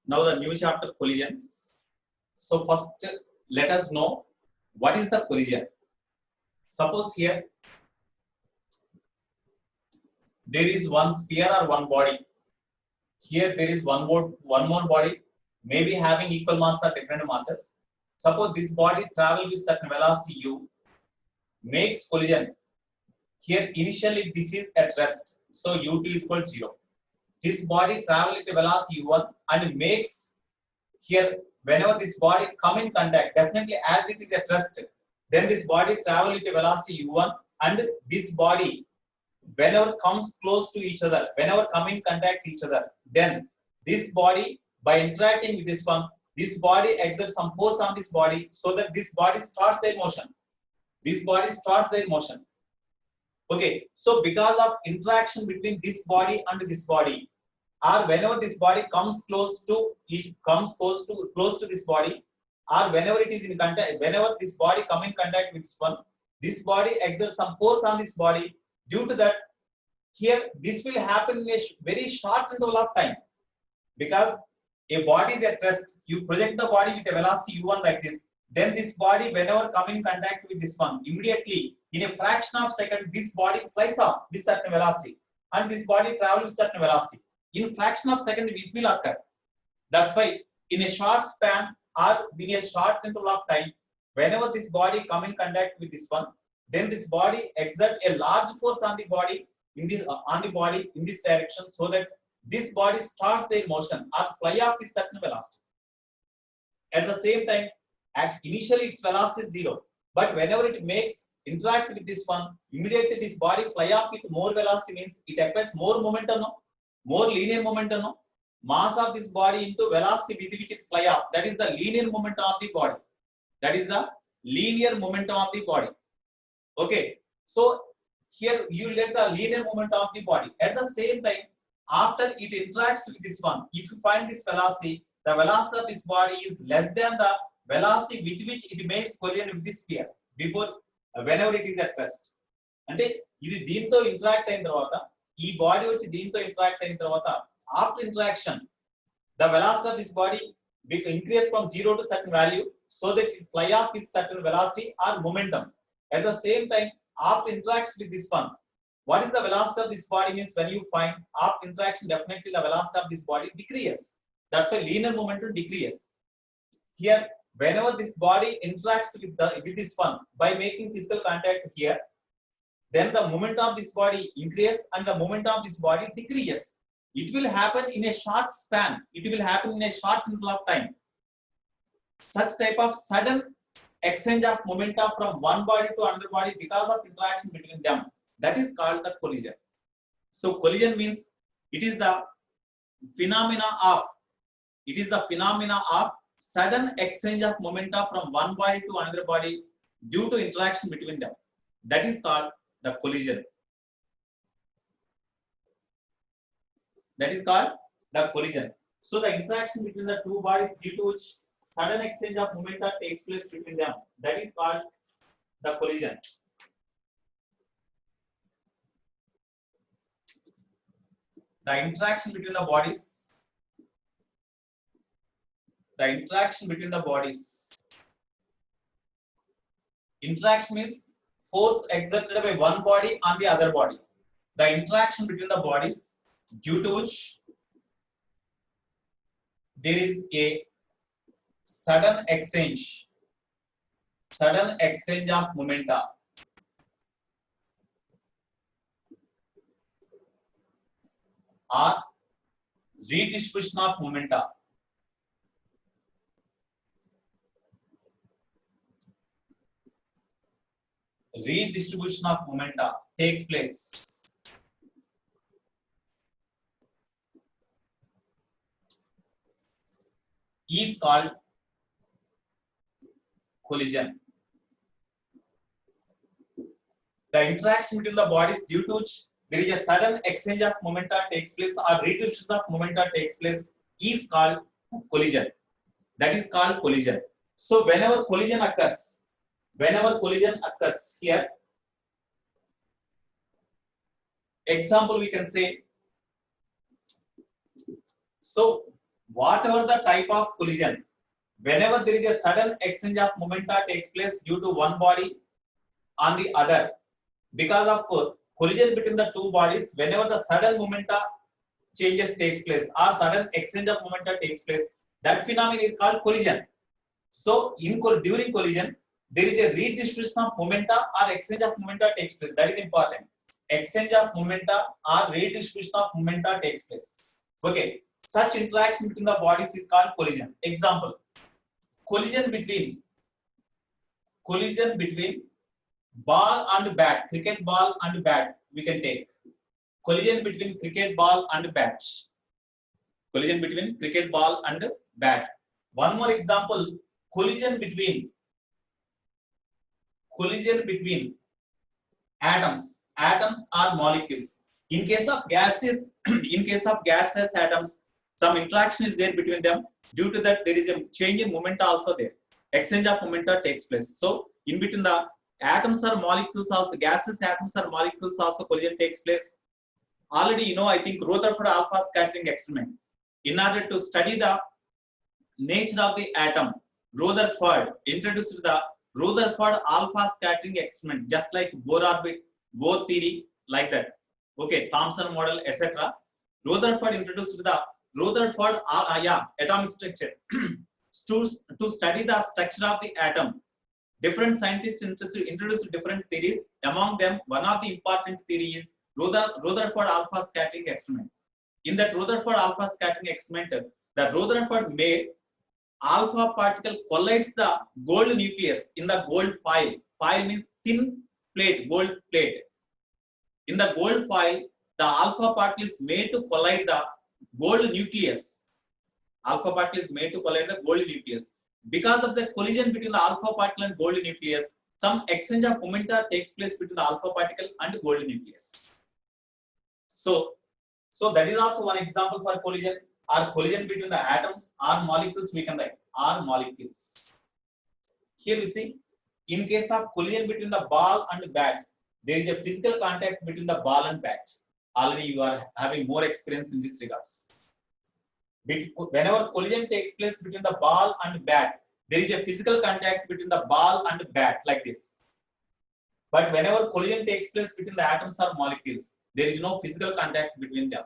Now the new chapter, collisions. So first let us know what is the collision. Suppose here there is one sphere or one body. Here there is one more body, maybe having equal mass or different masses. Suppose this body travel with certain velocity u, makes collision. Here initially this is at rest, so ut is equal to 0. This body travel with a velocity u1 and makes here whenever this body come in contact, definitely as it is at rest, then this body travel with a velocity u1 and this body whenever comes close to each other, whenever come in contact with each other, then this body by interacting with this one, this body exerts some force on this body so that this body starts their motion. This body starts their motion. Okay, so because of interaction between this body and this body, or whenever this body comes close to this body, or whenever it is in contact, whenever this body come in contact with this one, this body exerts some force on this body. Due to that, here this will happen in a very short interval of time, because a body is at rest. You project the body with a velocity u1 like this. Then this body, whenever come in contact with this one, immediately in a fraction of a second, this body flies off with certain velocity, and this body travels with certain velocity. In fraction of a second, it will occur. That's why in a short span or in a short interval of time, whenever this body come in contact with this one, then this body exert a large force on the body in this in this direction, so that this body starts their motion or fly off with certain velocity. At the same time, initially its velocity is 0, but whenever it makes interact with this one, immediately this body fly off with more velocity, means it acquires more momentum, more linear momentum, mass of this body into velocity with which it fly off. That is the linear momentum of the body. That is the linear momentum of the body. Okay, so here you let the linear momentum of the body. At the same time, after it interacts with this one, if you find this velocity, the velocity of this body is less than the velocity with which it makes collision with this sphere before whenever it is at rest. అంటే ఇది దీంతో interact అయిన తర్వాత, ఈ body వచ్చి దీంతో interact అయిన తర్వాత, after interaction the velocity of this body will increase from 0 to certain value, so that it fly off with certain velocity or momentum. At the same time, after interacts with this one, what is the velocity of this body means when you find after interaction, definitely the velocity of this body decreases. That's why linear momentum decreases. Here, whenever this body interacts with this one by making physical contact here, then the momentum of this body increases and the momentum of this body decreases. It will happen in a short span. It will happen in a short interval of time. Such type of sudden exchange of momentum from one body to another body because of interaction between them, that is called the collision. So collision means it is the phenomena of sudden exchange of momentum from one body to another body due to interaction between them. That is called the collision. That is called the collision. So the interaction between the two bodies due to which sudden exchange of momentum takes place between them, that is called the collision. The interaction between the bodies. The interaction between the bodies. Interaction means force exerted by one body on the other body. The interaction between the bodies due to which there is a sudden exchange of momenta or redistribution of momenta. Redistribution of momenta takes place. Is called collision. The interaction between the bodies due to which there is a sudden exchange of momenta takes place or redistribution of momenta takes place is called collision. That is called collision. So whenever collision occurs here, example we can say, so whatever the type of collision, whenever there is a sudden exchange of momenta takes place due to one body on the other, because of collision between the two bodies, whenever the sudden momenta changes takes place or sudden exchange of momenta takes place, that phenomenon is called collision. So during collision, there is a redistribution of momenta or exchange of momenta takes place. That is important. Exchange of momenta or redistribution of momenta takes place. Okay, such interaction between the bodies is called collision. Example: collision between ball and bat, cricket ball and bat. We can take collision between cricket ball and bat. Collision between cricket ball and bat. One more example: collision between atoms. Atoms are molecules. In case of gases, atoms, some interaction is there between them. Due to that, there is a change in momenta also there. Exchange of momenta takes place. So, in between the atoms or molecules also, gases, atoms or molecules also collision takes place. Already, you know, I think Rutherford alpha scattering experiment. In order to study the nature of the atom, Rutherford introduced the Rutherford alpha scattering experiment, just like Bohr orbit, Bohr theory, like that. Okay, Thomson model, etc. Rutherford introduced the Rutherford atomic structure to study the structure of the atom. Different scientists introduced different theories. Among them, one of the important theory is Rutherford alpha scattering experiment. In that Rutherford alpha scattering experiment, the Rutherford made alpha particle collides the gold nucleus in the gold foil. Foil means thin plate, gold plate. In the gold foil, the alpha particle is made to collide the gold nucleus. Alpha particle is made to collide the gold nucleus. Because of the collision between the alpha particle and gold nucleus, some exchange of momenta takes place between the alpha particle and gold nucleus. So that is also one example for collision, or collision between the atoms or molecules. We can write or molecules. Here we see, in case of collision between the ball and bat, there is a physical contact between the ball and bat. Already you are having more experience in this regards. Whenever collision takes place between the ball and bat, there is a physical contact between the ball and bat, like this. But whenever collision takes place between the atoms or molecules, there is no physical contact between them.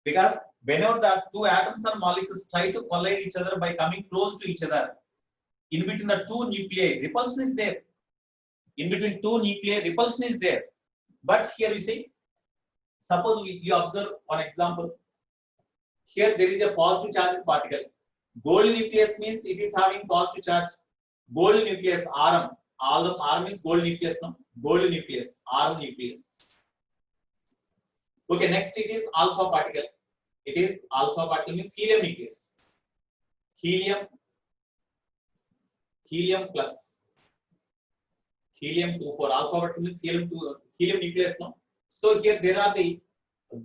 Because whenever the two atoms or molecules try to collide each other by coming close to each other, in between the two nuclei, repulsion is there. In between two nuclei, repulsion is there. But here we see, suppose you observe one example. Here there is a positive charged particle. Gold nucleus means it is having positive charge. Gold nucleus, Rm. Rm means gold nucleus, no? Gold nucleus, Rm nucleus. Okay, next it is alpha particle. It is alpha particle means helium nucleus. Helium plus. Helium 2 for alpha particle means helium nucleus, no? So here there are the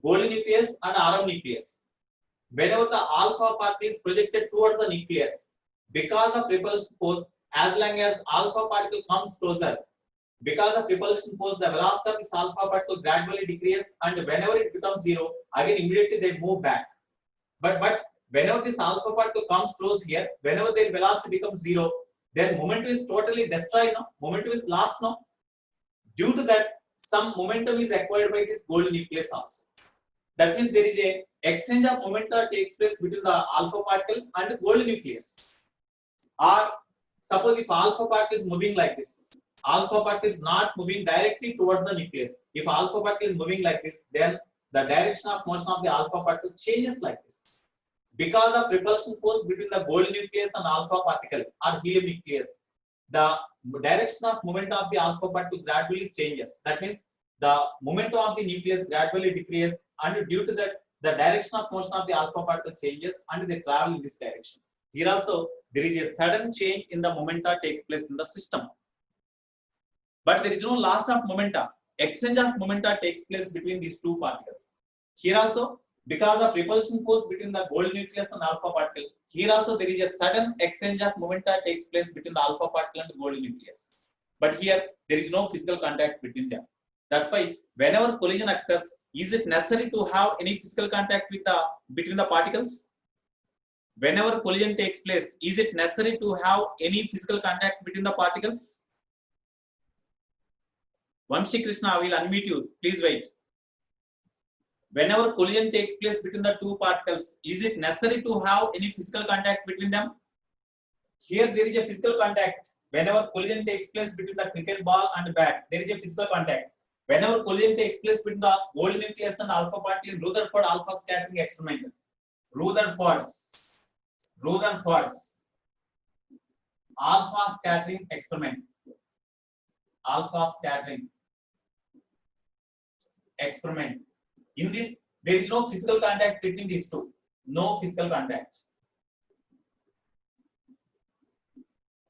gold nucleus and Rm nucleus. Whenever the alpha particle is projected towards the nucleus, because of repulsion force, as long as alpha particle comes closer, because of repulsion force, the velocity of this alpha particle gradually decreases, and whenever it becomes zero, again immediately they move back. But whenever this alpha particle comes close here, whenever their velocity becomes zero, then momentum is totally destroyed, no? Momentum is lost, no? Due to that, some momentum is acquired by this gold nucleus also. That means there is a exchange of momenta takes place between the alpha particle and gold nucleus. Or suppose if alpha particle is moving like this, alpha particle is not moving directly towards the nucleus. If alpha particle is moving like this, then the direction of motion of the alpha particle changes like this. Because of repulsion force between the gold nucleus and alpha particle or helium nucleus, the direction of momentum of the alpha particle gradually changes. That means the momentum of the nucleus gradually decreases, and due to that, the direction of motion of the alpha particle changes and they travel in this direction. Here also, there is a sudden change in the momenta takes place in the system. But there is no loss of momenta. Exchange of momenta takes place between these two particles. Here also, because of repulsion force between the gold nucleus and alpha particle, here also there is a sudden exchange of momenta takes place between the alpha particle and the gold nucleus. But here, there is no physical contact between them. That's why whenever collision occurs, is it necessary to have any physical contact with between the particles? whenever collision takes place, is it necessary to have any physical contact between the particles? Vamshi Krishna, I will unmute you. Please wait. Whenever collision takes place between the two particles, is it necessary to have any physical contact between them? Here there is a physical contact. Whenever collision takes place between the cricket ball and bat, there is a physical contact. Whenever collision takes place between the gold nucleus and alpha particle in Rutherford alpha scattering experiment, Rutherford's alpha scattering experiment, alpha scattering experiment. In this, there is no physical contact between these two. No physical contact.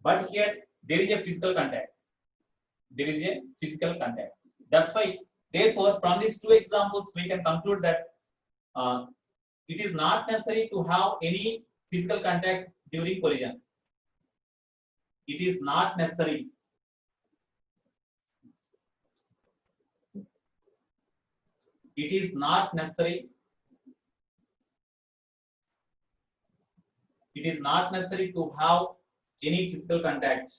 But here, there is a physical contact. There is a physical contact. That's why, therefore, from these two examples, we can conclude that it is not necessary to have any physical contact during collision. It is not necessary. It is not necessary. It is not necessary to have any physical contact.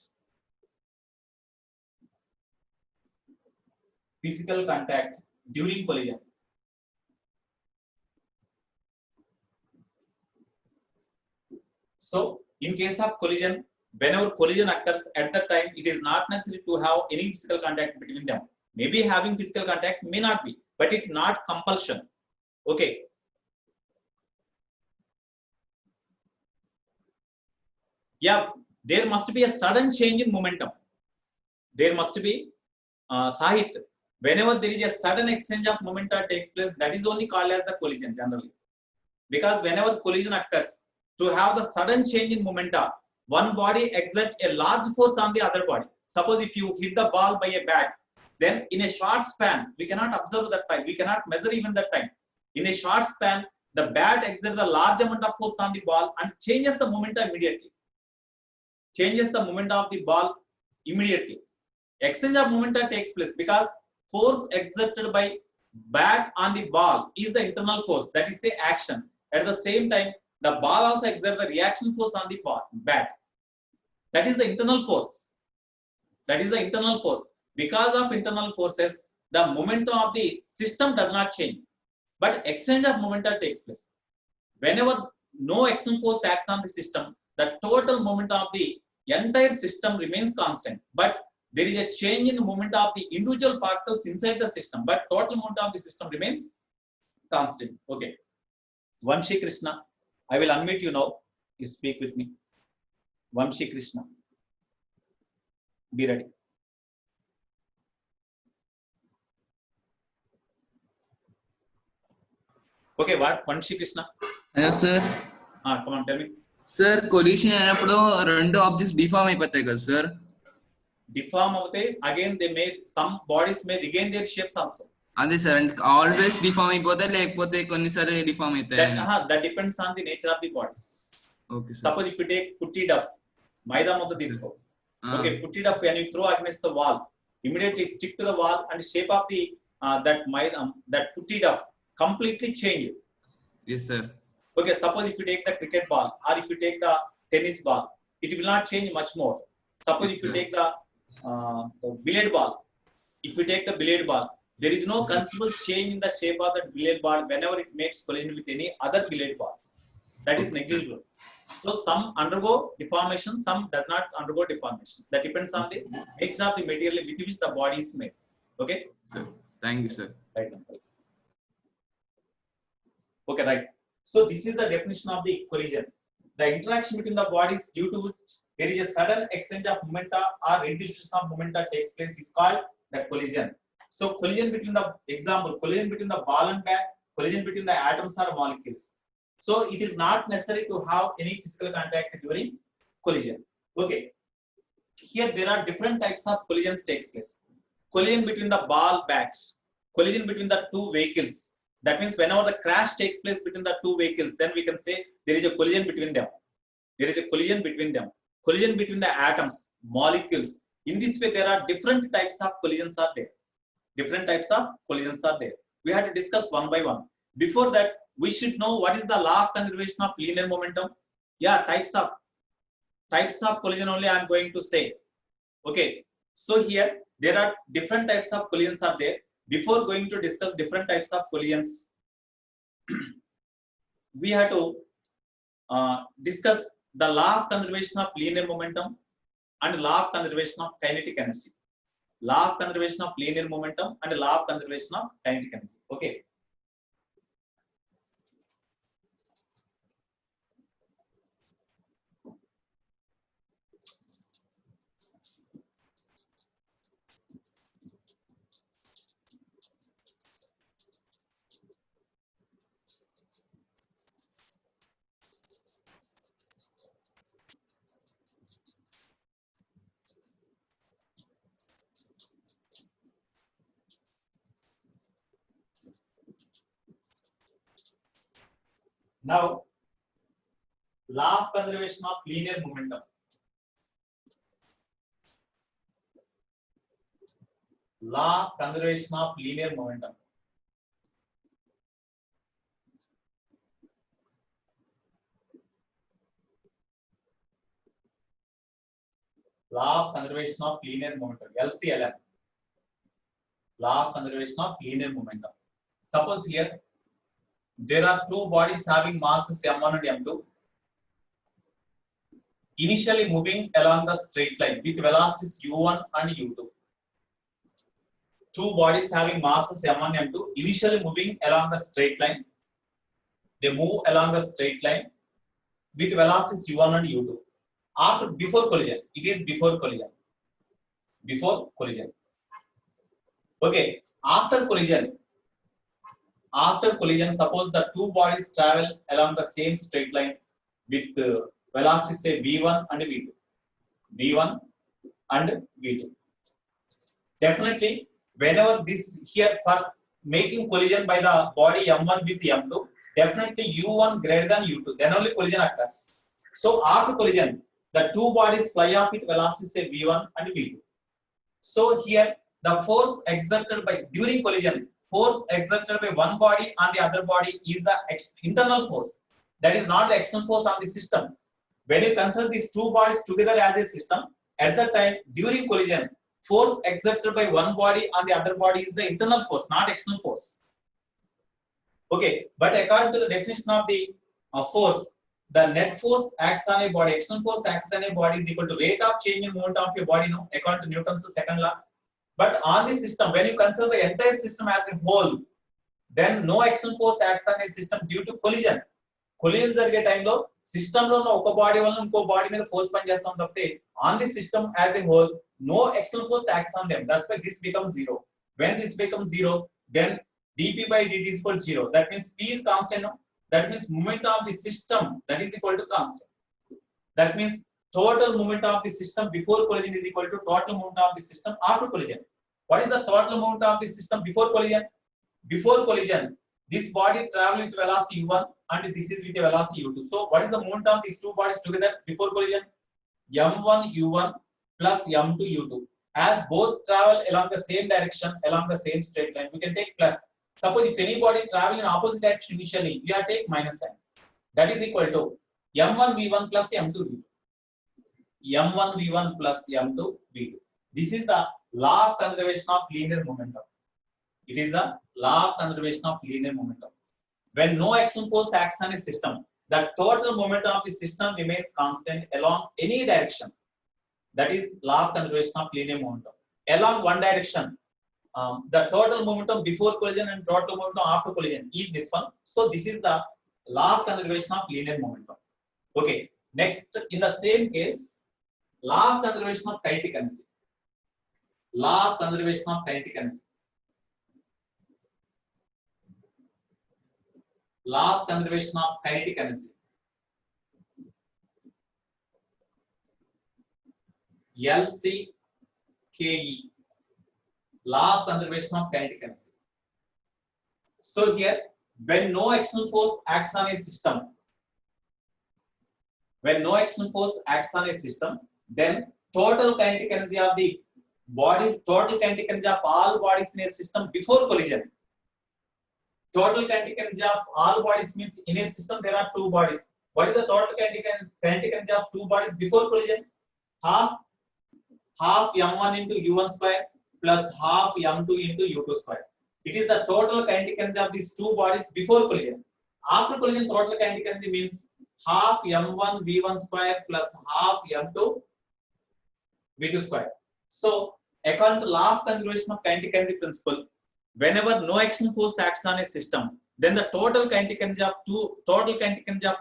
Physical contact during collision. So, in case of collision, whenever collision occurs, at that time, it is not necessary to have any physical contact between them. Maybe having physical contact, may not be, but it's not compulsion. Okay. Yeah, there must be a sudden change in momentum. There must be Sahit. Whenever there is a sudden exchange of momenta takes place, that is only called as the collision generally. Because whenever collision occurs, to have the sudden change in momenta, one body exerts a large force on the other body. Suppose if you hit the ball by a bat, then in a short span, we cannot observe that time. We cannot measure even that time. In a short span, the bat exerts a large amount of force on the ball and changes the momentum immediately. Changes the momentum of the ball immediately. Exchange of momentum takes place because force exerted by bat on the ball is the internal force, that is the action. At the same time, the ball also exerts the reaction force on the bat. That is the internal force. That is the internal force. Because of internal forces, the momentum of the system does not change, but exchange of momentum takes place. Whenever no external force acts on the system, the total momentum of the entire system remains constant, but there is a change in the momentum of the individual particles inside the system, but total momentum of the system remains constant. Okay. Vamshi Krishna, I will unmute you now. You speak with me. Vamshi Krishna. Be ready. Okay, what? Vamshi Krishna. Hello, sir. Come on, tell me. Sir, collision అయినప్పుడు రెండు objects deform అయిపోతాయి కదా sir? Deform అవుతాయి. Again, they may, some bodies may regain their shapes also. అదే sir, అంటే always deform అయిపోతాయి లేకపోతే కొన్నిసార్లు డిఫార్మ్ అవుతాయి? That depends on the nature of the bodies. Okay, sir. Suppose if you take putti duff, maida mudda తీసుకో. Okay, putti duff when you throw against the wall, immediately stick to the wall and shape of the that putti duff completely change. Yes, sir. Okay, suppose if you take the cricket ball or if you take the tennis ball, it will not change much more. Suppose if you take the billiard ball, if you take the billiard ball, there is no considerable change in the shape of the billiard ball whenever it makes collision with any other billiard ball. That is negligible. So some undergo deformation, some does not undergo deformation. That depends on the nature of the material with which the body is made. Okay? Sir, thank you, sir. Right. Okay, right. So this is the definition of the collision. The interaction between the bodies due to which there is a sudden exchange of momenta or redistribution of momenta takes place is called the collision. So collision between the collision between the ball and bat, collision between the atoms or molecules. So it is not necessary to have any physical contact during collision. Okay. Here there are different types of collisions takes place. Collision between the ball bats, collision between the two vehicles. That means whenever the crash takes place between the two vehicles, then we can say there is a collision between them. There is a collision between them. Collision between the atoms, molecules. In this way, there are different types of collisions are there. Different types of collisions are there. We have to discuss one by one. Before that, we should know what is the law of conservation of linear momentum. Yeah, types of collision only I am going to say. Okay, so here there are different types of collisions are there. Before going to discuss different types of collisions, we have to discuss the law of conservation of linear momentum and law of conservation of kinetic energy. Law of conservation of linear momentum and law of conservation of kinetic energy. Okay. Now, law of conservation of linear momentum. Law of conservation of linear momentum. Law of conservation of linear momentum, LCLM. Law of conservation of linear momentum. Suppose here there are two bodies having masses m1 and m2, initially moving along the straight line with velocities u1 and u2. Two bodies having masses m1 and m2, initially moving along the straight line. They move along the straight line with velocities u1 and u2. Before collision, it is before collision. Before collision. Okay, after collision, suppose the two bodies travel along the same straight line with velocity say v1 and v2. v1 and v2. Definitely, whenever this here for making collision by the body m1 with m2, definitely u1 greater than u2, then only collision occurs. So after collision, the two bodies fly off with velocity say v1 and v2. So here the force exerted by during collision, force exerted by one body on the other body is the internal force. That is not the external force on the system. When you consider these two bodies together as a system, at that time during collision, force exerted by one body on the other body is the internal force, not external force. Okay, but according to the definition of the force, the net force acts on a body, external force acts on a body is equal to rate of change in movement of your body, no, according to Newton's second law. But on the system, when you consider the entire system as a whole, then no external force acts on a system due to collision. Collision జరిగే టైంలో system లో ఒక body వల్ల ఇంకో body మీద force పనిచేస్తాం తప్పితే on the system as a whole no external force acts on them. That's why this becomes zero. When this becomes zero, then dp by dt is equal to 0. That means p is constant. No? That means moment of the system that is equal to constant. That means total moment of the system before collision is equal to total moment of the system after collision. What is the total moment of the system before collision? Before collision, this body travel with velocity u1 and this is with a velocity u2. So what is the moment of these two bodies together before collision? m1 u1 plus m2 u2. As both travel along the same direction, along the same straight line, we can take plus. Suppose if any body travel in opposite direction initially, we have to take minus sign. That is equal to m1 v1 plus m2 v2. m1 v1 plus m2 v2. This is the law of conservation of linear momentum. It is the law of conservation of linear momentum. When no external force acts on a system, the total momentum of the system remains constant along any direction. That is law of conservation of linear momentum. Along one direction, the total momentum before collision and total momentum after collision is this one. So this is the law of conservation of linear momentum. Okay. Next, in the same case, law of conservation of kinetic energy. Law of conservation of kinetic energy. Law of conservation of kinetic energy. LCKE. Law of conservation of kinetic energy. So here, when no external force acts on a system, then total kinetic energy of the bodies, total kinetic energy of all bodies in a system before collision. Total kinetic energy of all bodies means in a system there are two bodies. What is the total kinetic energy of two bodies before collision? Half m1 into u1 square plus half m2 into u2 square. It is the total kinetic energy of these two bodies before collision. After collision, total kinetic energy means half m1 v1 square plus half m2 v2 square. So, according to law of conservation of kinetic energy principle, whenever no action force acts on a system, then the total kinetic energy of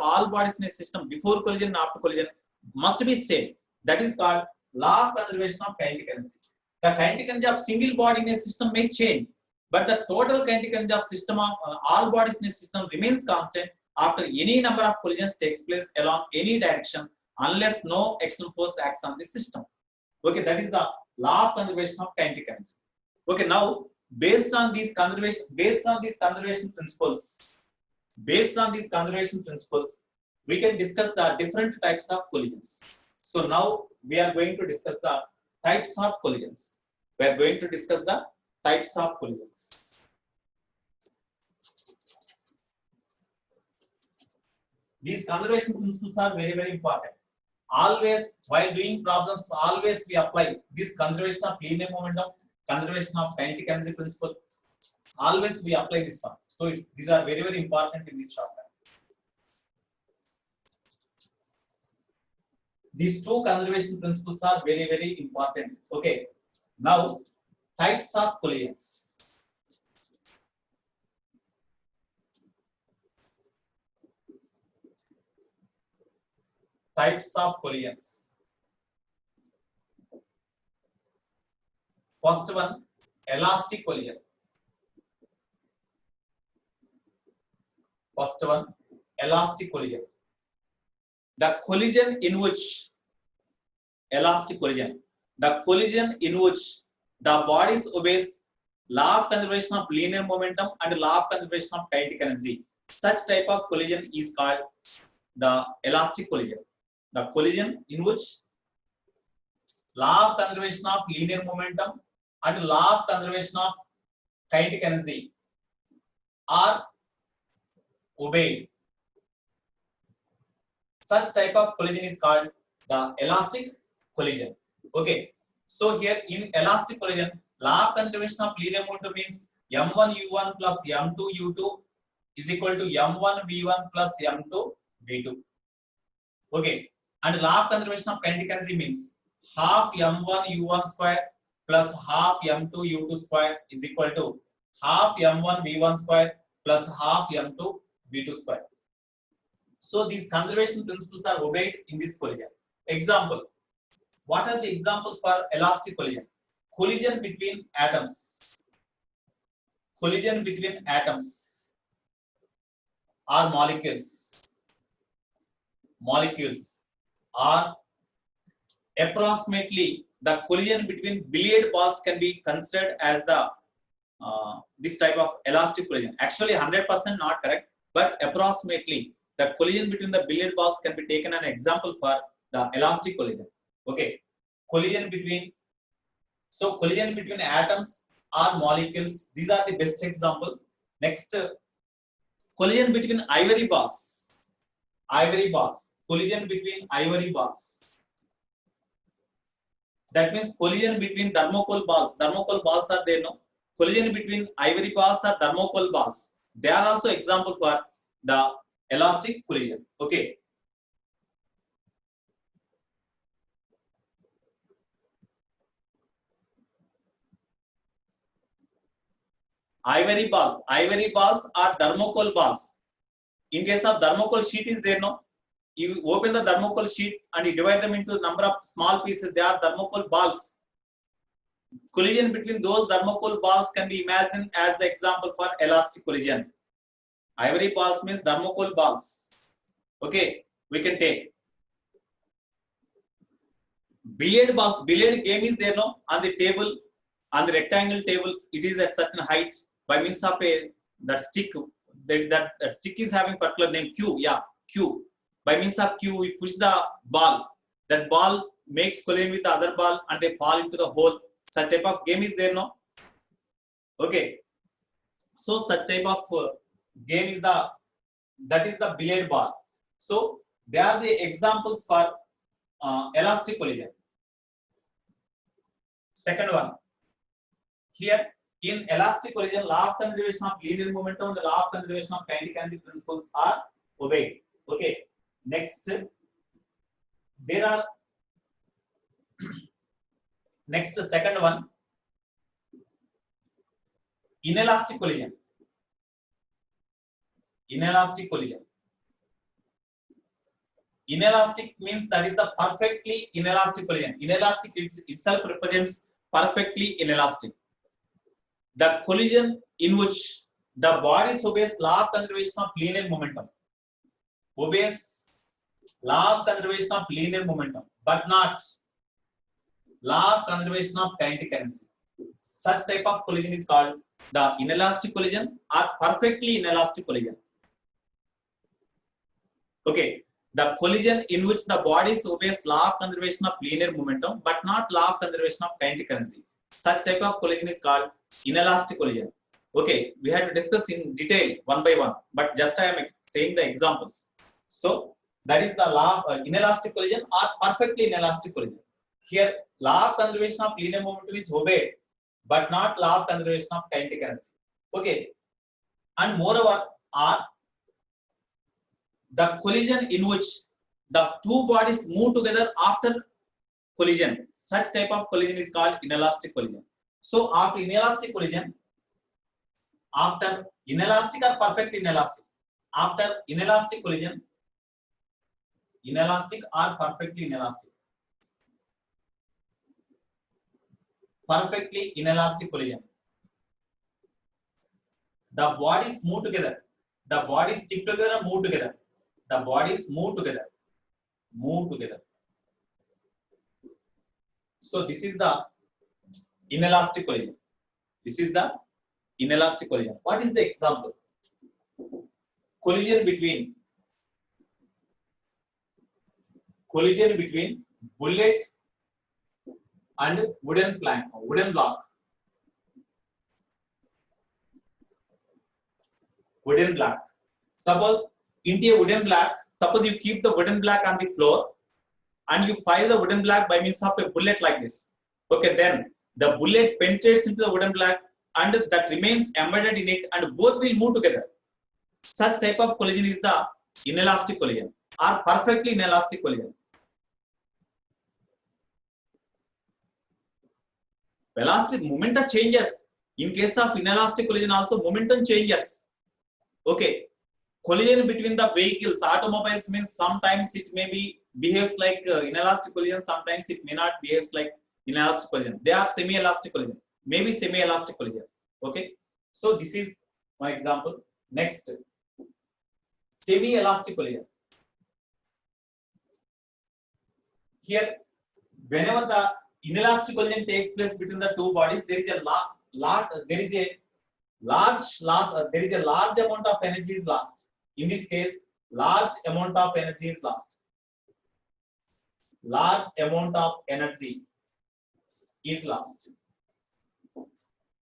all bodies in a system before collision and after collision must be same. That is called law of conservation of kinetic energy. The kinetic energy of single body in a system may change, but the total kinetic energy of system of all bodies in a system remains constant after any number of collisions takes place along any direction, unless no external force acts on the system. Okay, that is the law of conservation of kinetic energy. Okay, now based on these conservation principles, we can discuss the different types of collisions. So now we are going to discuss the types of collisions. These conservation principles are very, very important. Always, while doing problems, always we apply this conservation of linear momentum, conservation of kinetic energy principle. Always we apply this one. So these are very, very important in this chapter. These two conservation principles are very, very important. Okay. Now, types of collisions. Types of collisions. First one, elastic collision. The collision in which the bodies obeys law of conservation of linear momentum and law of conservation of kinetic energy. Such type of collision is called the elastic collision. The collision in which law of conservation of linear momentum and law of conservation of kinetic energy are obeyed. Such type of collision is called the elastic collision. Okay. So here in elastic collision, law of conservation of linear momentum means m1 u1 plus m2 u2 is equal to m1 v1 plus m2 v2. Okay. And law of conservation of kinetic energy means half m1 u1 square plus half m2 u2 square is equal to half m1 v1 square plus half m2 v2 square. So these conservation principles are obeyed in this collision. Example. What are the examples for elastic collision? Collision between atoms. Collision between atoms or molecules. Molecules are approximately the collision between billiard balls can be considered as the this type of elastic collision. Actually 100% not correct, but approximately the collision between the billiard balls can be taken an example for the elastic collision. Okay, collision between atoms or molecules, these are the best examples. Next, collision between ivory balls. Collision between ivory balls. That means collision between thermocol balls. Thermocol balls are there, no? Collision between ivory balls or thermocol balls. They are also example for the elastic collision. Okay. Ivory balls are thermocol balls. In case of thermocol sheet is there, no? You open the thermocol sheet and you divide them into number of small pieces. They are thermocol balls. Collision between those thermocol balls can be imagined as the example for elastic collision. Ivory balls means thermocol balls. Okay, we can take billiard balls. Billiard game is there, no? On the table, on the rectangle tables, it is at certain height by means of that stick. That stick is having particular name Q. Yeah, Q. By means of Q, we push the ball. That ball makes collision with the other ball and they fall into the hole. Such type of game is there, no? Okay. So such type of game is the billiard ball. So they are the examples for elastic collision. Second one, here in elastic collision, law of conservation of linear momentum and the law of conservation of kinetic energy principles are obeyed. Okay, next there are next second one, inelastic collision. Inelastic collision. Inelastic means that is the perfectly inelastic collision. Inelastic itself represents perfectly inelastic. The collision in which the bodies obeys law of conservation of linear momentum, obeys law of conservation of linear momentum, but not law of conservation of kinetic energy. Such type of collision is called the inelastic collision or perfectly inelastic collision. Okay, the collision in which the bodies obeys law of conservation of linear momentum but not law of conservation of kinetic energy. Such type of collision is called inelastic collision. Okay, we have to discuss in detail one by one, but just I am saying the examples. So that is the law of inelastic collision or perfectly inelastic collision. Here law of conservation of linear momentum is obeyed but not law of conservation of kinetic energy. Okay, and moreover are the collision in which the two bodies move together after collision. Such type of collision is called inelastic collision. So after inelastic collision, after inelastic or perfect inelastic, after inelastic collision, inelastic or perfectly inelastic, perfectly inelastic collision, the bodies move together, the bodies stick together and move together, the bodies move together, move together. So this is the inelastic collision. This is the inelastic collision. What is the example? Collision between bullet and wooden plank, wooden block. Wooden block. Suppose into a wooden block, suppose you keep the wooden block on the floor and you fire the wooden block by means of a bullet like this. Okay, then the bullet penetrates into the wooden block and that remains embedded in it and both will move together. Such type of collision is the inelastic collision or perfectly inelastic collision. Velocity momentum changes. In case of inelastic collision also momentum changes. Okay, collision between the vehicles, automobiles means sometimes it may be behaves like inelastic collision, sometimes it may not behaves like inelastic collision. They are semi-elastic collision, maybe semi-elastic collision. Okay, so this is my example. Next, semi-elastic collision. Here, whenever the inelastic collision takes place between the two bodies, there is a large amount of energy is lost. In this case, large amount of energy is lost. Large amount of energy is lost.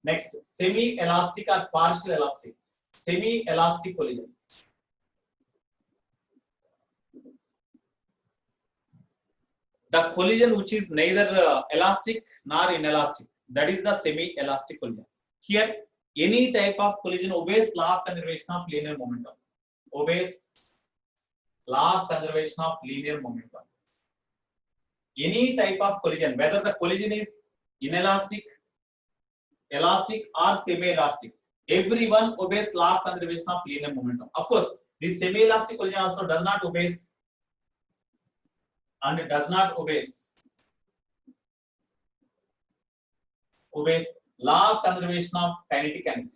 Next, semi-elastic or partial elastic. Semi-elastic collision. The collision which is neither elastic nor inelastic, that is the semi-elastic collision. Here, any type of collision obeys law of conservation of linear momentum. Obeys law of conservation of linear momentum. Any type of collision, whether the collision is inelastic, elastic or semi-elastic, everyone obeys law of conservation of linear momentum. Of course, this semi-elastic collision also does not obeys and does not obeys law of conservation of kinetic energy.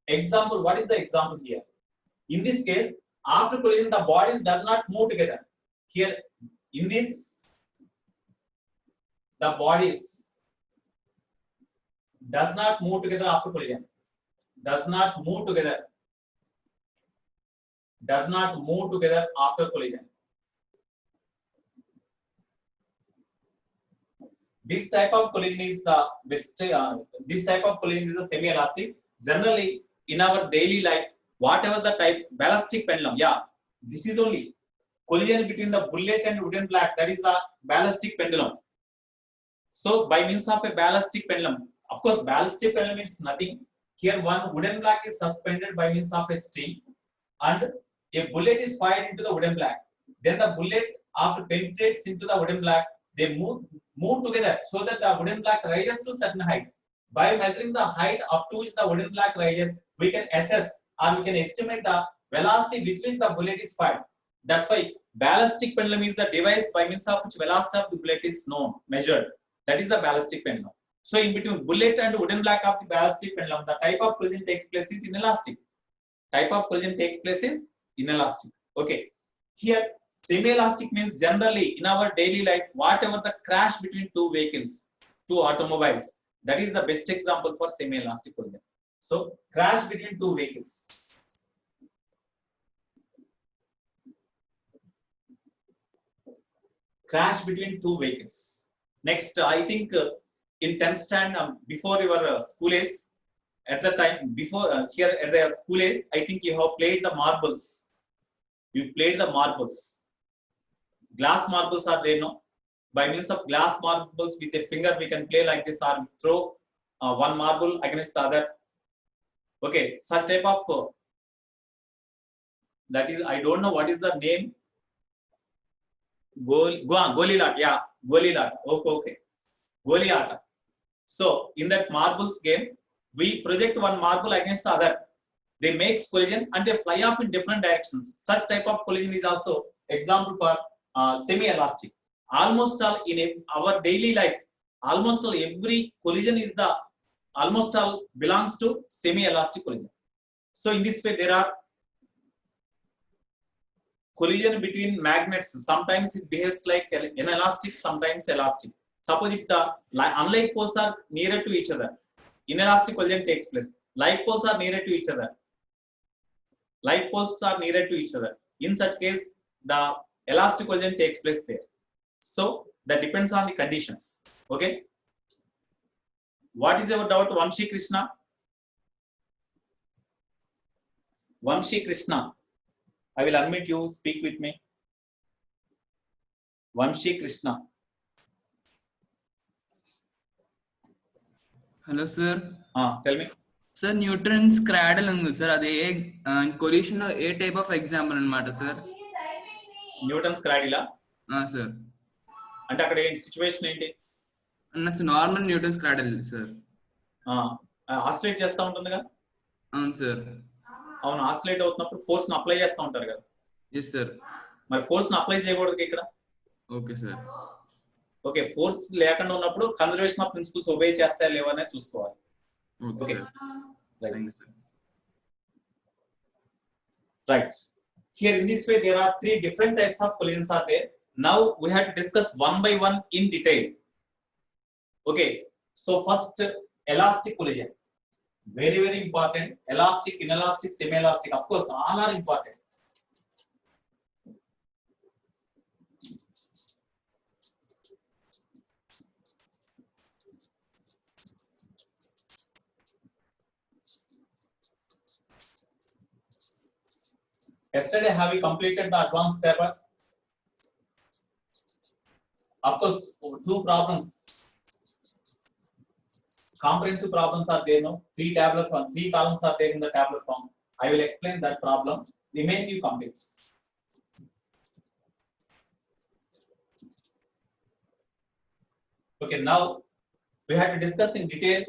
Example, what is the example here? In this case, after collision, the bodies does not move together. Here, in this, the bodies does not move together after collision. Does not move together. Does not move together after collision. This type of collision is the best. This type of collision is the semi-elastic. Generally, in our daily life, whatever the type, ballistic pendulum, yeah, this is only collision between the bullet and wooden block, that is the ballistic pendulum. So by means of a ballistic pendulum, of course ballistic pendulum is nothing. Here one wooden block is suspended by means of a string and a bullet is fired into the wooden block. Then the bullet after penetrates into the wooden block, they move together so that the wooden block rises to certain height. By measuring the height up to which the wooden block rises, we can assess or we can estimate the velocity with which the bullet is fired. That's why ballistic pendulum is the device by means of which velocity of the bullet is measured. That is the ballistic pendulum. So in between bullet and wooden block of the ballistic pendulum, the type of collision takes place is inelastic. Type of collision takes place is inelastic. Okay. Here semi-elastic means generally in our daily life, whatever the crash between two vehicles, two automobiles, that is the best example for semi-elastic collision. So crash between two vehicles. Crash between two vehicles. Next, I think in 10th standard, before your school days, at the time, before here at the school days, I think you have played the marbles. You played the marbles. Glass marbles are there, no? By means of glass marbles with a finger, we can play like this or throw one marble against the other. Okay, such type of, that is, I don't know what is the name. Golilat, yeah, Golilat. Okay. Goliata. So in that marbles game, we project one marble against the other. They make collision and they fly off in different directions. Such type of collision is also example for semi-elastic. Almost all in our daily life, almost all every collision is the almost all belongs to semi-elastic collision. So in this way, there are collision between magnets. Sometimes it behaves like inelastic, sometimes elastic. Suppose if the unlike poles are nearer to each other, inelastic collision takes place. Like poles are nearer to each other. Like poles are nearer to each other. In such case, the elastic collision takes place there. So that depends on the conditions. Okay. What is your doubt, Vamshi Krishna? Vamshi Krishna. I will unmute you, speak with me. Vamshi Krishna. Hello, sir. Tell me. Sir, Newton's cradle ఉంది sir అది collision లో a type of example అన్నమాట సార్? Newton's క్రాడిలా? Sir. అంటే అక్కడ ఏంటి situation ఏంటి? Normal Newton's cradle sir. Oscillate చేస్తా ఉంటుంది కదా? అవును సార్. అవును, ఆసిలేట్ అవుతున్నప్పుడు ఫోర్స్ ని అప్లై చేస్తూ ఉంటారు కదా? Yes sir. మరి ఫోర్స్ ని అప్లై చేయకూడదు ఇక్కడ? Okay sir. ఓకే, ఫోర్స్ లేకుండా ఉన్నప్పుడు కన్జర్వేషన్ ఆఫ్ ప్రిన్సిపల్స్ ఒబే చేస్తాయా లేవా అనేది చూసుకోవాలి. Okay right. Here in this way there are three different types of collisions are there. Now we have to discuss one by one in detail. Okay, so first elastic collision, very very important. Elastic, inelastic, semi-elastic, of course all are important. Yesterday, have you completed the advanced paper? Of course, two problems. Comprehensive problems are there, no? Three columns are there in the tabular form. I will explain that problem. Remaining you complete. Okay, now we have to discuss in detail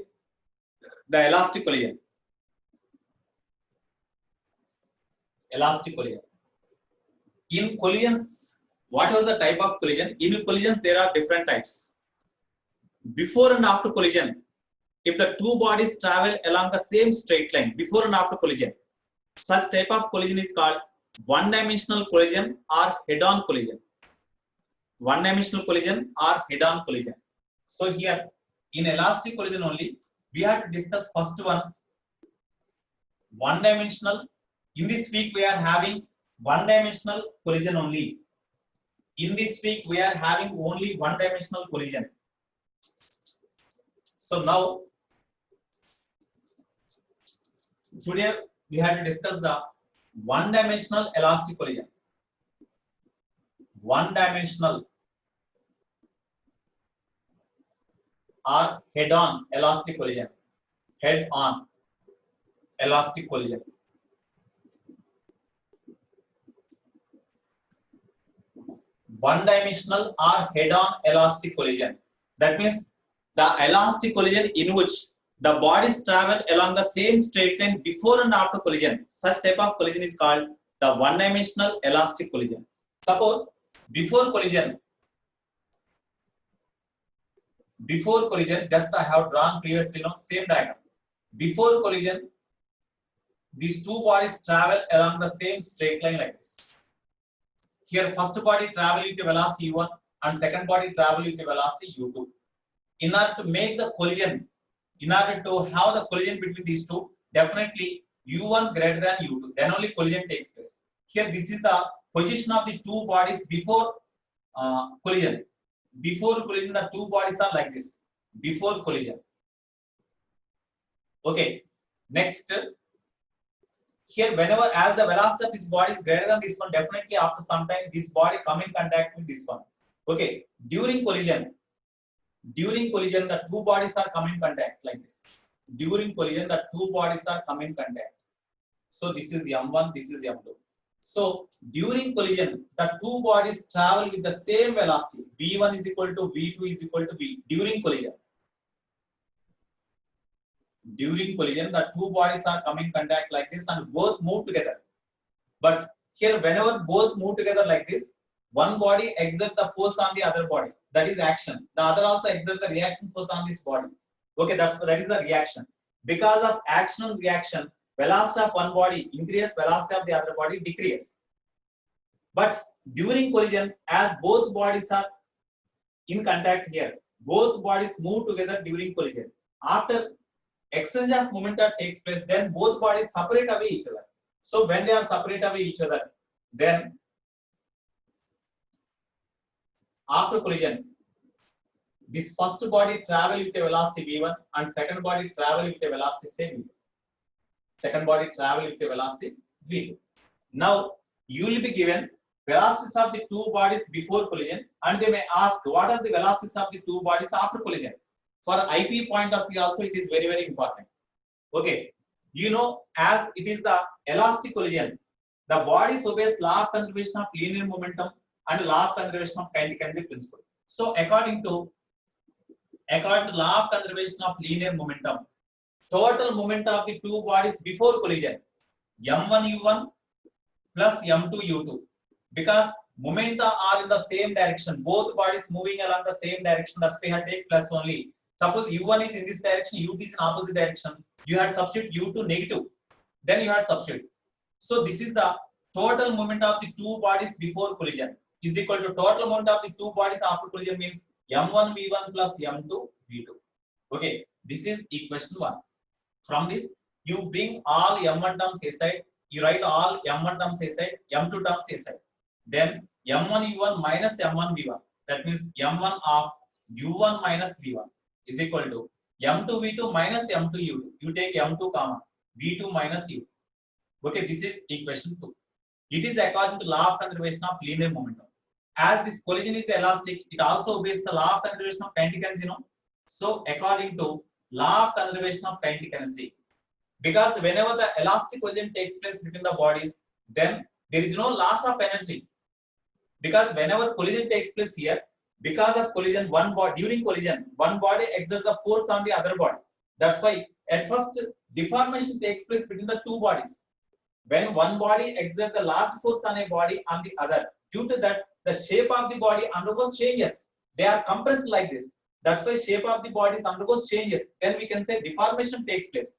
the elastic collision. Elastic collision. In collisions, whatever the type of collision, in collisions there are different types. Before and after collision, if the two bodies travel along the same straight line, before and after collision, such type of collision is called one-dimensional collision or head-on collision. One-dimensional collision or head-on collision. So here, in elastic collision only, we have to discuss first one-dimensional. In this week, we are having one-dimensional collision only. In this week, we are having only one-dimensional collision. So now, today we have to discuss the one-dimensional elastic collision. one-dimensional or head-on elastic collision. Head-on elastic collision. One-dimensional or head-on elastic collision. That means the elastic collision in which the bodies travel along the same straight line before and after collision. Such type of collision is called the one-dimensional elastic collision. Suppose before collision, just I have drawn previously, same diagram. Before collision, these two bodies travel along the same straight line like this. Here, first body travel with the velocity u1 and second body travel with the velocity u2. In order to make the collision, in order to have the collision between these two, definitely u1 greater than u2, then only collision takes place. Here, this is the position of the two bodies before collision. Before collision, the two bodies are like this. Before collision. Okay. Next, here whenever as the velocity of this body is greater than this one, definitely after some time this body come in contact with this one. Okay. During collision, the two bodies are come in contact like this. During collision, the two bodies are come in contact. So this is m1, this is m2. So during collision, the two bodies travel with the same velocity. v1 is equal to v2 is equal to v. During collision, the two bodies are coming in contact like this and both move together. But here, whenever both move together like this, one body exerts the force on the other body. That is action. The other also exerts the reaction force on this body. Okay, that is the reaction. Because of action and reaction, velocity of one body increases, velocity of the other body decreases. But during collision, as both bodies are in contact here, both bodies move together during collision. After exchange of momentum takes place, then both bodies separate away each other. So when they are separate away each other, then after collision, this first body travel with a velocity v1 and second body travel with a velocity say v2. Second body travel with a velocity v2. Now you will be given velocities of the two bodies before collision, and they may ask what are the velocities of the two bodies after collision. For IP point of view also it is very, very important. Okay, as it is the elastic collision, the bodies obeys law of conservation of linear momentum and law of conservation of kinetic energy principle. So according to law of conservation of linear momentum, total momentum of the two bodies before collision, m1 u1 plus m2 u2, because momenta are in the same direction, both bodies moving along the same direction, that's why I take plus only. Suppose u1 is in this direction, u2 is in opposite direction, you had substitute u2 negative, then you had substitute. So this is the total moment of the two bodies before collision is equal to total moment of the two bodies after collision, means m1 v1 plus m2 v2. Okay, this is equation 1. From this, you bring all m1 terms aside, you write all m1 terms aside, m2 terms aside. Then m1 u1 minus m1 v1, that means m1 of u1 minus v1 is equal to m2 v2 minus m2 u2. You take m2 comma v2 minus u. Okay, this is equation 2. It is according to law of conservation of linear momentum. As this collision is elastic, it also obeys the law of conservation of kinetic energy. So according to law of conservation of kinetic energy, because whenever the elastic collision takes place between the bodies, then there is no loss of energy. Because whenever collision takes place here, because of collision, during collision, one body exerts the force on the other body. That's why at first deformation takes place between the two bodies. When one body exerts the large force on a body on the other, due to that, the shape of the body undergoes changes. They are compressed like this. That's why shape of the bodies undergoes changes. Then we can say deformation takes place.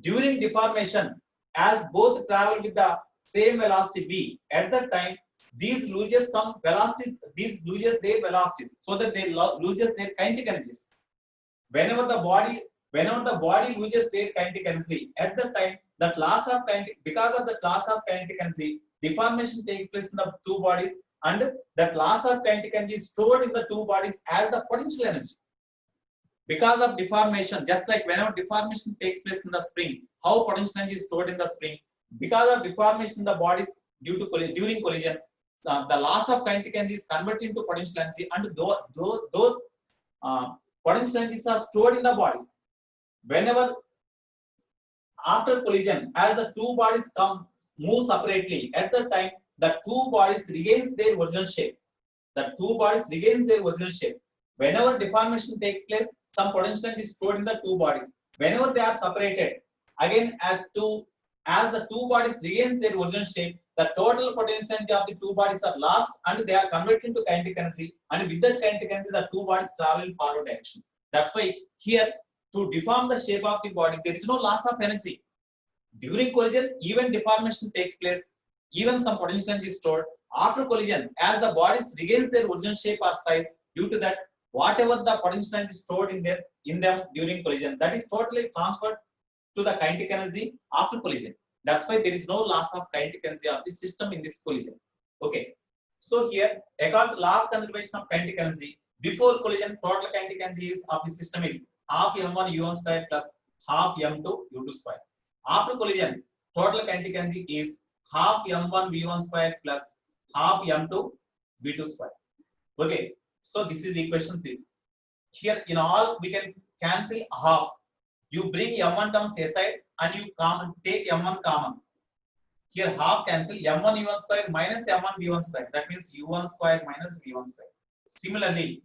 During deformation, as both travel with the same velocity v, at that time, these loses some velocities, these loses their velocities, so that they loses their kinetic energies. Whenever the body loses their kinetic energy, at that time, that loss of kinetic, because of the loss of kinetic energy, deformation takes place in the two bodies, and that loss of kinetic energy is stored in the two bodies as the potential energy. Because of deformation, just like whenever deformation takes place in the spring, how potential energy is stored in the spring, because of deformation in the bodies during collision, the loss of kinetic energy is converted into potential energy, and those potential energies are stored in the bodies. Whenever after collision, as the two bodies move separately, at the time the two bodies regains their original shape. The two bodies regains their original shape. Whenever deformation takes place, some potential energy is stored in the two bodies. Whenever they are separated, again as the two bodies regains their original shape, the total potential energy of the two bodies are lost and they are converted into kinetic energy. And with that kinetic energy, the two bodies travel in forward direction. That's why here, to deform the shape of the body, there is no loss of energy. During collision, even deformation takes place, even some potential energy is stored. After collision, as the bodies regains their original shape or size, due to that, whatever the potential energy stored in them during collision, that is totally transferred to the kinetic energy after collision. That's why there is no loss of kinetic energy of the system in this collision. Okay. So here, according to law of conservation of kinetic energy, before collision, total kinetic energy of the system is half m1 u1 square plus half m2 u2 square. After collision, total kinetic energy is half m1 v1 square plus half m2 v2 square. Okay. So this is equation 3. Here in all we can cancel half. You bring m1 terms aside and you take m1 common. Here half cancel, m1 u1 square minus m1 v1 square. That means u1 square minus v1 square. Similarly,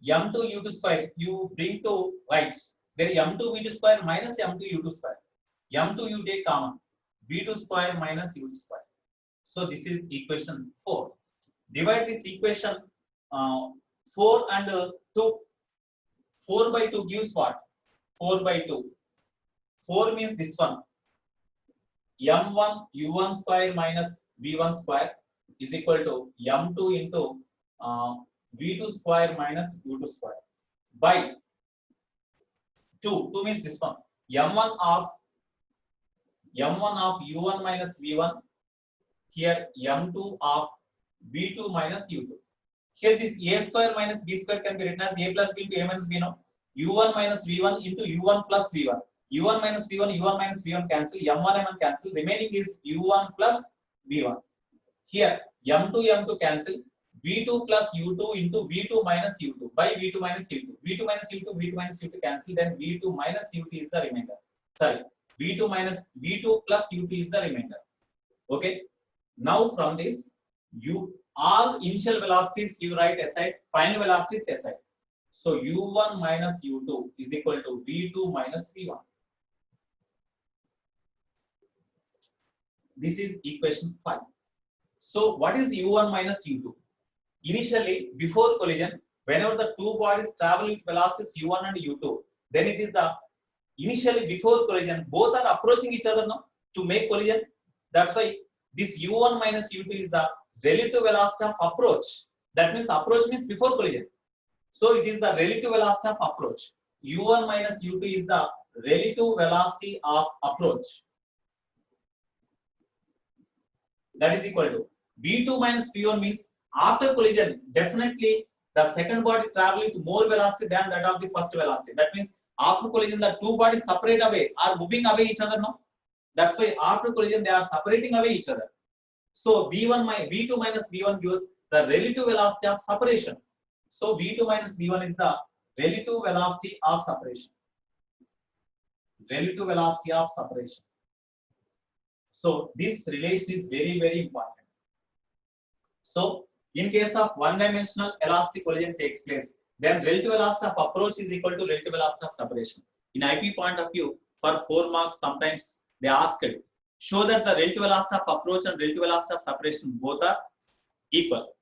m2 u2 square you bring to right. There m2 v2 square minus m2 u2 square. m2 you take common. v2 square minus u2 square. So this is equation 4. Divide this equation 4 and 2. 4 by 2 gives what? 4 by 2. 4 means this one. m1 u1 square minus v1 square is equal to m2 into v2 square minus u2 square by 2. 2 means this one. m1 of u1 minus v1. Here m2 of v2 minus u2. Here this a square minus b square can be written as a plus b into a minus b. No, u1 minus v1 into u1 plus v1. u1 minus v1, u1 minus v1 cancel, m1 m1 cancel. Remaining is u1 plus v1. Here m2 m2 cancel. v2 plus u2 into v2 minus u2 by v2 minus u2. v2 minus u2, v2 minus u2 cancel. Then v2 minus u2 is the remainder. Sorry, v2 plus u2 is the remainder. Okay. Now from this, all initial velocities you write aside, final velocities aside. So u1 minus u2 is equal to v2 minus v1. This is equation 5. So what is u1 minus u2? Initially, before collision, whenever the two bodies travel with velocities u1 and u2, then it is the initially before collision, both are approaching each other now to make collision. That's why this u1 minus u2 is the relative velocity of approach. That means approach means before collision. So it is the relative velocity of approach. u1 minus u2 is the relative velocity of approach. That is equal to v2 minus v1 means after collision, definitely the second body travel with more velocity than that of the first velocity. That means after collision, the two bodies separate away, are moving away each other now. That's why after collision, they are separating away each other. So v2 minus v1 gives the relative velocity of separation. So v2 minus v1 is the relative velocity of separation. Relative velocity of separation. So this relation is very, very important. So in case of one-dimensional elastic collision takes place, then relative velocity of approach is equal to relative velocity of separation. In IP point of view, for 4 marks, sometimes they ask it, show that the relative velocity of approach and relative velocity of separation both are equal.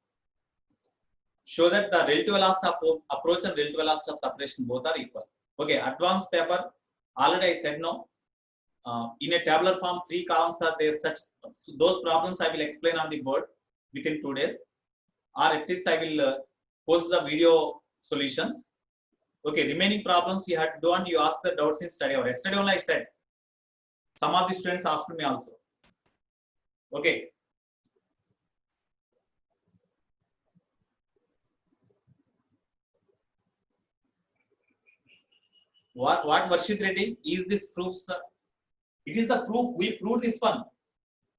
Show that the relative velocity of approach and relative velocity of separation both are equal. Okay, advanced paper, already I said no. In a tabular form, 3 columns are there. Those problems I will explain on the board within 2 days, or at least I will post the video solutions. Okay, remaining problems you had to do and you ask the doubts in study hour. Yesterday only I said. Some of the students asked me also. Okay. What Varshit Reddy is this proof, sir? It is the proof. We proved this one.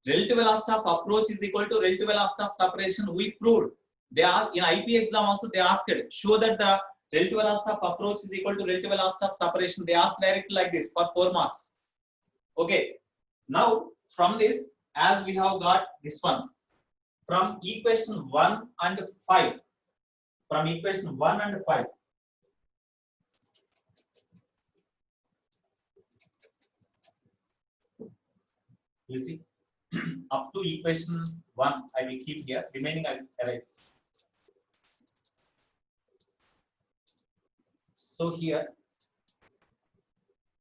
Relative velocity of approach is equal to relative velocity of separation. We proved. They are in IP exam also they asked it. Show that the relative velocity of approach is equal to relative velocity of separation. They ask directly like this for 4 marks. Okay. Now from this, as we have got this one from equation 1 and 5. From equation 1 and 5. You see, up to equation 1, I will keep here. Remaining, I will erase. So here,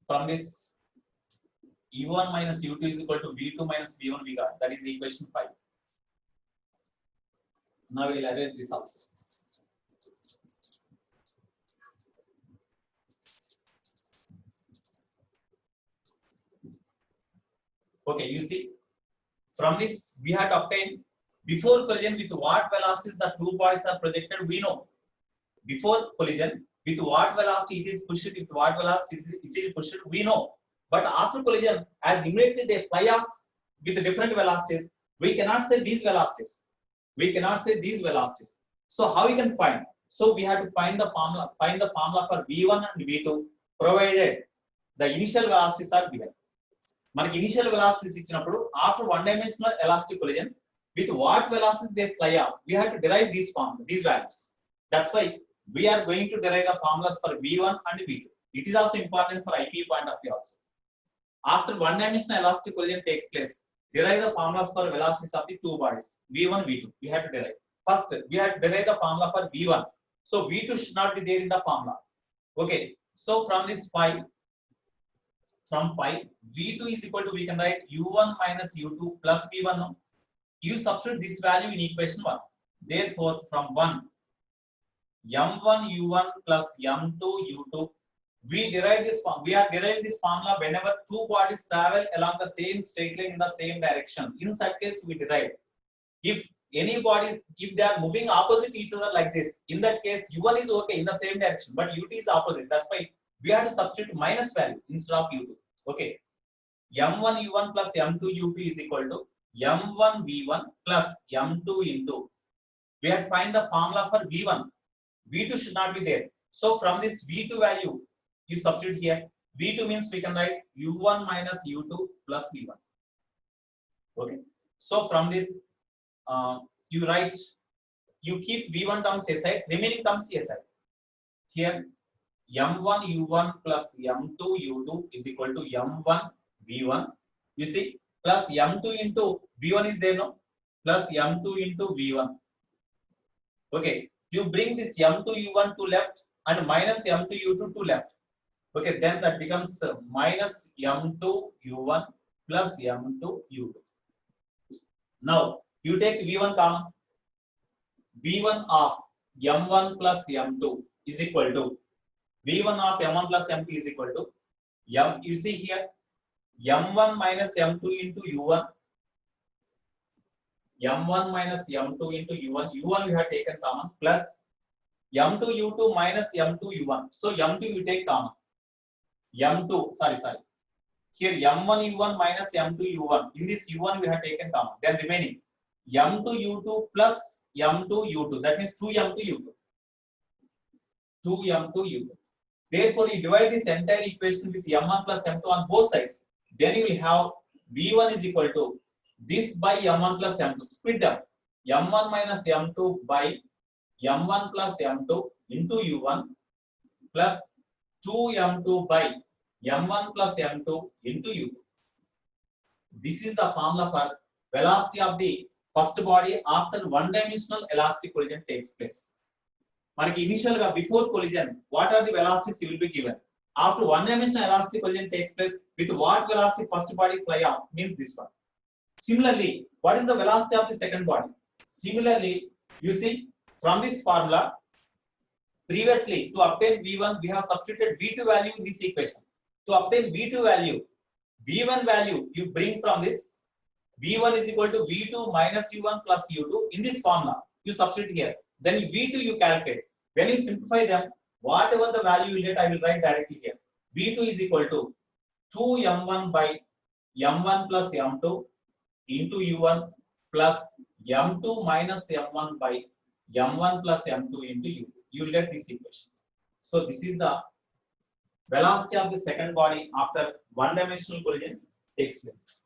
from this U1 minus U2 is equal to V2 minus V1 we got. That is equation 5. Now we will erase this also. Okay, you see, from this we have to obtain before collision with what velocity the two bodies are projected. We know before collision with what velocity it is pushed, with what velocity it is pushed. We know, but after collision, as immediately they fly off with different velocities, we cannot say these velocities. We cannot say these velocities. So how we can find? So we have to find the formula. Find the formula for V1 and V2, provided the initial velocities are given. మనకి initial velocities ఇచ్చినప్పుడు after one dimensional elastic collision with what velocity they fly off we have to derive these values. That's why we are going to derive the formulas for V1 and V2. It is also important for IP point of view also. After one dimensional elastic collision takes place, derive the formulas for velocities of the two bodies V1 V2. We have to derive. First we have to derive the formula for V1. So V2 should not be there in the formula. Okay, so from this 5, V2 is equal to, we can write U1 minus U2 plus V1. No? You substitute this value in equation 1. Therefore, from 1, M1 U1 plus M2 U2, we derive this form. We are deriving this formula whenever two bodies travel along the same straight line in the same direction. In such case, we derive. If any bodies, if they are moving opposite each other like this, in that case, U1 is okay in the same direction, but U2 is opposite. That's why we have to substitute minus value instead of U2. Okay, M1 U1 plus M2 U2 is equal to M1 V1 plus M2 into. We have to find the formula for V1. V2 should not be there. So from this V2 value, you substitute here. V2 means we can write U1 minus U2 plus V1. Okay. So from this, you write, you keep V1 terms aside, remaining terms aside. Here, M1 U1 plus M2 U2 is equal to M1 V1. You see, plus M2 into V1 is there, no? Plus M2 into V1. Okay, you bring this M2 U1 to left and minus M2 U2 to left. Okay, then that becomes minus M2 U1 plus M2 U2. Now, you take V1 common. V1 of M1 plus M2 is equal to V1 of M1 plus M2 is equal to you see here, M1 minus M2 into U1. M1 minus M2 into U1. U1 we have taken common plus M2 U2 minus M2 U1. So M2 you take common. M2, sorry. Here M1 U1 minus M2 U1. In this U1 we have taken common. Then remaining M2 U2 plus M2 U2. That means 2 M2 U2. 2 M2 U2. Therefore, you divide this entire equation with M1 plus M2 on both sides. Then you will have V1 is equal to this by M1 plus M2. Split them. M1 minus M2 by M1 plus M2 into U1 plus 2 M2 by M1 plus M2 into U2. This is the formula for velocity of the first body after one-dimensional elastic collision takes place. మనకి initial గా before collision what are the velocities you will be given after one dimensional elastic collision takes place with what velocity first body fly off means this one. Similarly, what is the velocity of the second body? Similarly, you see from this formula, previously to obtain V1 we have substituted V2 value in this equation. To obtain V2 value, V1 value you bring from this. V1 is equal to V2 minus U1 plus U2 in this formula. You substitute here. Then V2 you calculate. When you simplify them, whatever the value you get, I will write directly here. V2 is equal to 2 M1 by M1 plus M2 into u1 plus m2 minus m1 by m1 plus m2 into u2. You will get this equation. So this is the velocity of the second body after one-dimensional collision takes place.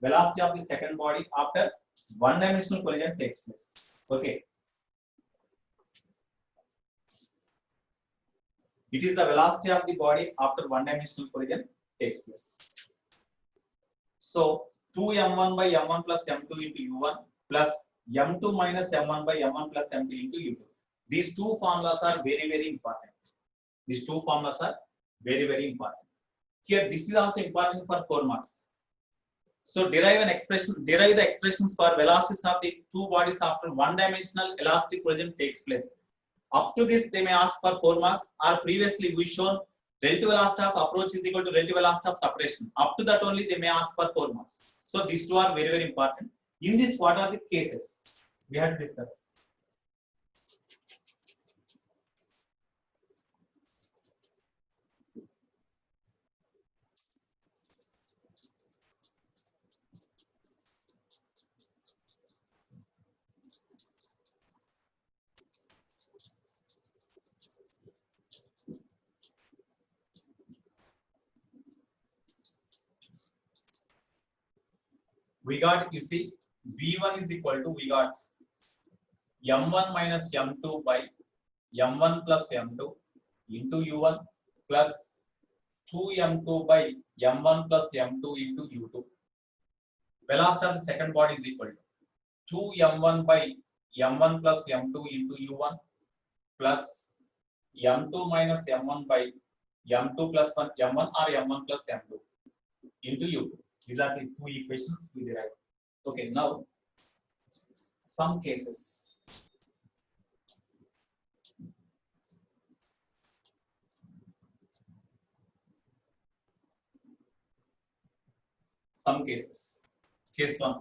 Velocity of the second body after one-dimensional collision takes place. Okay. It is the velocity of the body after one-dimensional collision takes place. So 2m1 by m1 plus m2 into u1 plus m2 minus m1 by m1 plus m2 into u2. These two formulas are very, very important. These two formulas are very, very important. Here, this is also important for 4 marks. So derive the expressions for velocities of the two bodies after one-dimensional elastic collision takes place. Up to this, they may ask for 4 marks, or previously we shown relative velocity of approach is equal to relative velocity of separation. Up to that only they may ask for 4 marks. So these two are very, very important. In this, what are the cases we have to discuss? We got, you see, v1 is equal to, we got m1 minus m2 by m1 plus m2 into u1 plus 2m2 by m1 plus m2 into u2. Velocity of the second body is equal to 2m1 by m1 plus m2 into u1 plus m2 minus m1 by m2 plus 1 m1 or m1 plus m2 into u2. These are the two equations we derive. Okay, now some cases. Some cases. Case 1.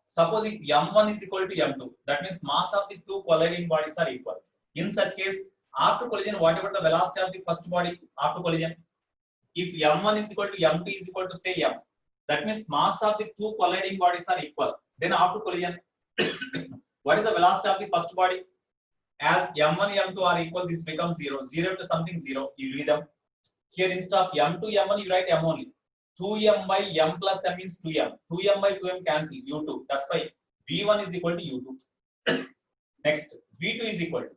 Suppose if m1 is equal to m2, that means mass of the two colliding bodies are equal. In such case, after collision, whatever the velocity of the first body after collision, if m1 is equal to m2 is equal to say m, that means mass of the two colliding bodies are equal. Then after collision, what is the velocity of the first body? As m1 m2 are equal, this becomes 0. 0 to something 0, you read them. Here instead of m2 m1, you write m only. 2m by m plus m means 2m. 2m by 2m cancel, u2. That's why v1 is equal to u2. Next, v2 is equal to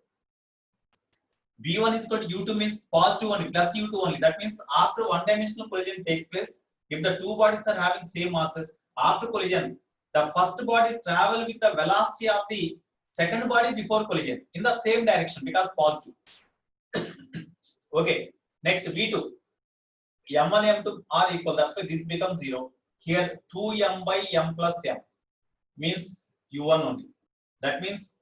v1 is equal to u2 means positive only, plus u2 only. That means after one-dimensional collision takes place, if the two bodies are having same masses, after collision, the first body travel with the velocity of the second body before collision in the same direction because positive. Okay. Next, v2. m1 m2 are equal. That's why this becomes 0. Here 2m by m plus m means u1 only. That means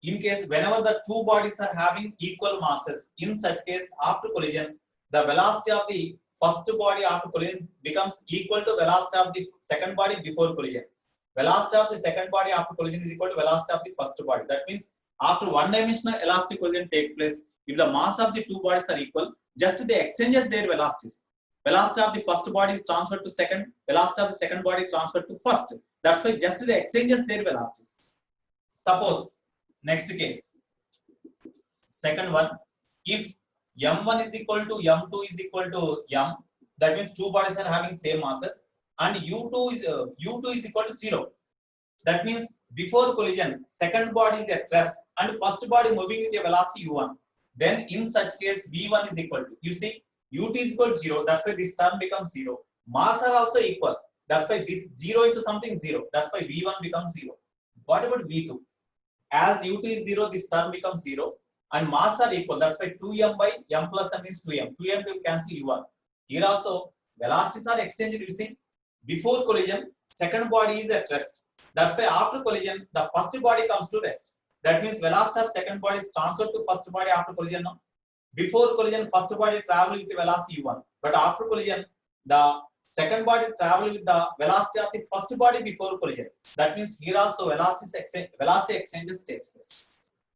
in case whenever the two bodies are having equal masses, in such case after collision, the velocity of the first body after collision becomes equal to velocity of the second body before collision. Velocity of the second body after collision is equal to velocity of the first body. That means after one-dimensional elastic collision takes place, if the mass of the two bodies are equal, just they exchanges their velocities. Velocity of the first body is transferred to second, velocity of the second body transferred to first. That's why just they exchanges their velocities. Suppose next case, second one, if m1 is equal to m2 is equal to m, that means two bodies are having same masses, and u2 is equal to 0. That means before collision, second body is at rest and first body moving with a velocity u1. Then in such case, v1 is equal to, you see, ut is equal to 0. That's why this term becomes 0. Mass are also equal. That's why this 0 into something 0. That's why v1 becomes 0. What about v2? As ut is 0, this term becomes 0 and mass are equal. That's why 2m by m plus m is 2m. 2m will cancel u1. Here also velocities are exchanged. You see, before collision, second body is at rest. That's why after collision, the first body comes to rest. That means velocity of second body is transferred to first body after collision. Now, before collision, first body travel with the velocity u1, but after collision, the second body travel with the velocity of the first body before collision. That means here also velocity exchanges takes place.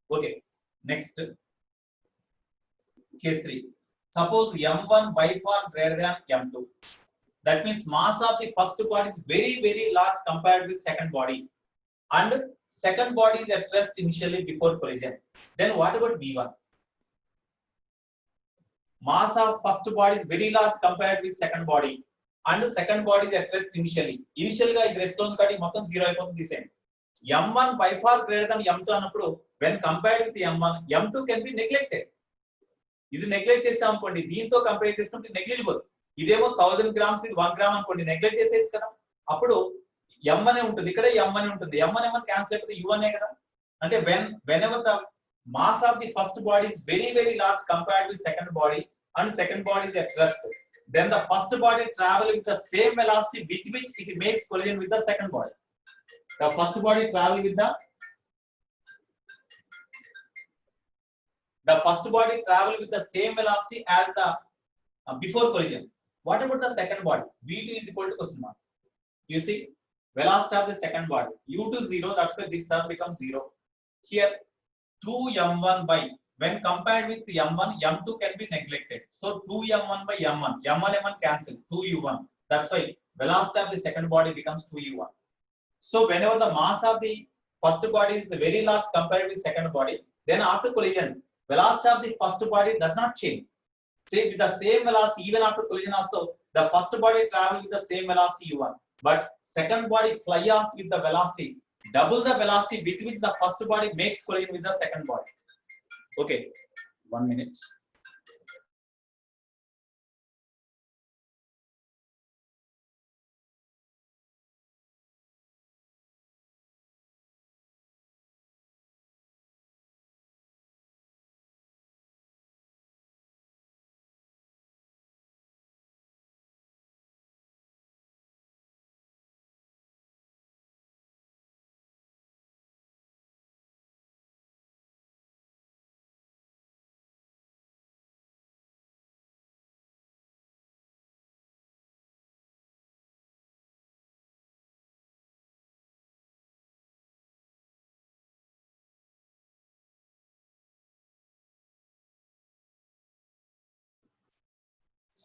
Okay. Next, case 3. Suppose m1 by far greater than m2. That means mass of the first body is very, very large compared with second body. And second body is at rest initially before collision. Then what about V1? Mass of first body is very large compared with second body. And the second body is at rest initially. Initially, is rest on the bottom 0 this end. M1 by far greater than M2 when compared with M1, M2 can be neglected. This neglect chesam anukondi, deento compare chestunte negligible. Idemo 1000 grams is 1 gram anukondi, neglect cheseyochu kada. Appudu M1 ఉంటుంది, ఇక్కడ M1 ఉంటుంది. M1 M1 cancel అయిపోతే U1 కదా. అంటే whenever the mass of the first body is very, very large compared with second body and second body is at rest, then the first body travel with the same velocity with which it makes collision with the second body. The first body travel with the same velocity as the before collision. What about the second body? V2 is equal to question mark. You see, velocity of the second body. U2 0, that's why this term becomes 0. Here, 2m1 by, when compared with m1, m2 can be neglected. So 2m1 by m1, m1 cancel, 2u1. That's why velocity of the second body becomes 2u1. So whenever the mass of the first body is very large compared with second body, then after collision, velocity of the first body does not change. Say with the same velocity, even after collision also, the first body travel with the same velocity u1. But second body fly off with the velocity, double the velocity with which the first body makes collision with the second body. Okay, 1 minute.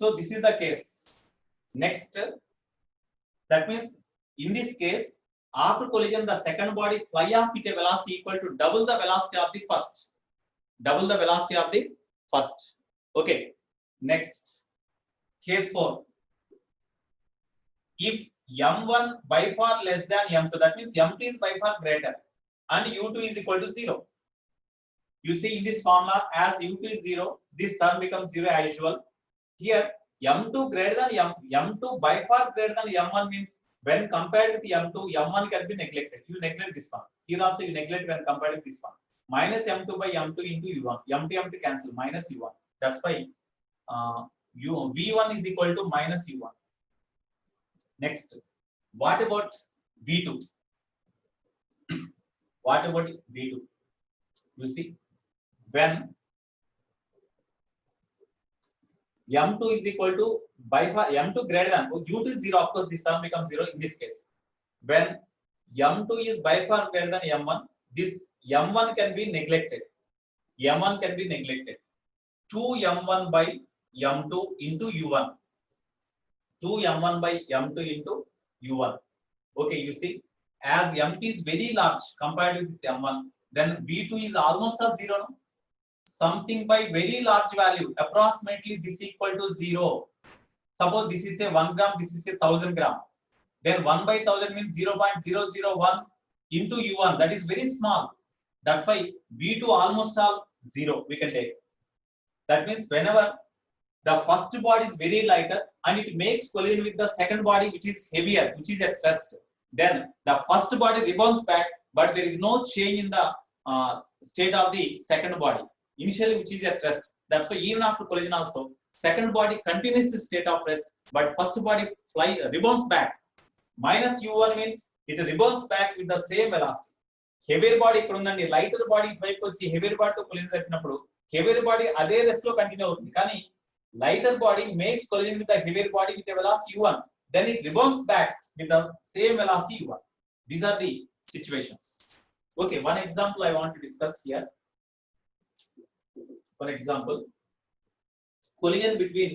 So this is the case. Next, that means in this case, after collision, the second body fly off with a velocity equal to double the velocity of the first. Double the velocity of the first. Okay. Next, case 4. If m1 by far less than m2, that means m2 is by far greater and u2 is equal to 0. You see in this formula, as u2 is 0, this term becomes 0 as usual. Here, m2 greater than m2 by far greater than m1 means when compared with m2, m1 can be neglected. You neglect this one. Here also you neglect when compared with this one. Minus m2 by m2 into u1. M2 cancel, minus u1. That's why v1 is equal to minus u1. Next, what about v2? What about v2? You see, when m2 is equal to by far m2 greater than u2 is 0, of course this term becomes 0 in this case. When m2 is by far greater than m1, this m1 can be neglected. M1 can be neglected. 2m1 by m2 into u1. 2m1 by m2 into u1. Okay, you see, as m2 is very large compared with this m1, then v2 is almost a 0. No? Something by very large value, approximately this equal to 0. Suppose this is a 1 gram, this is a 1000 gram. Then 1 by 1000 means 0.001 into u1. That is very small. That's why v2 almost all 0 we can take. That means whenever the first body is very lighter and it makes collision with the second body which is heavier, which is at rest, then the first body rebounds back, but there is no change in the state of the second body initially, which is at rest. That's why even after collision also, second body continues the state of rest, but first body rebounds back. Minus u1 means it rebounds back with the same velocity. Heavier body ikkada undandi, lighter body itwaipu vachi heavier body to collision జరిపినప్పుడు heavier body అదే rest లో continue అవుతుంది, కానీ lighter body makes collision with the heavier body with a velocity u1, then it rebounds back with the same velocity u1. These are the situations. Okay, one example I want to discuss here. For example, collision between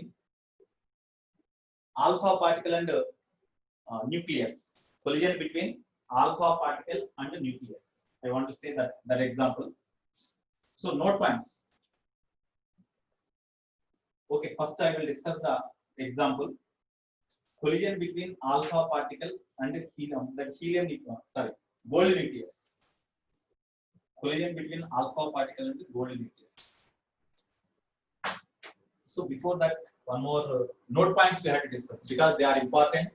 alpha particle and nucleus. Collision between alpha particle and nucleus. I want to say that example. So note points. Okay, first I will discuss the example. Collision between alpha particle and helium, gold nucleus. Collision between alpha particle and gold nucleus. So before that, one more note points we have to discuss because they are important.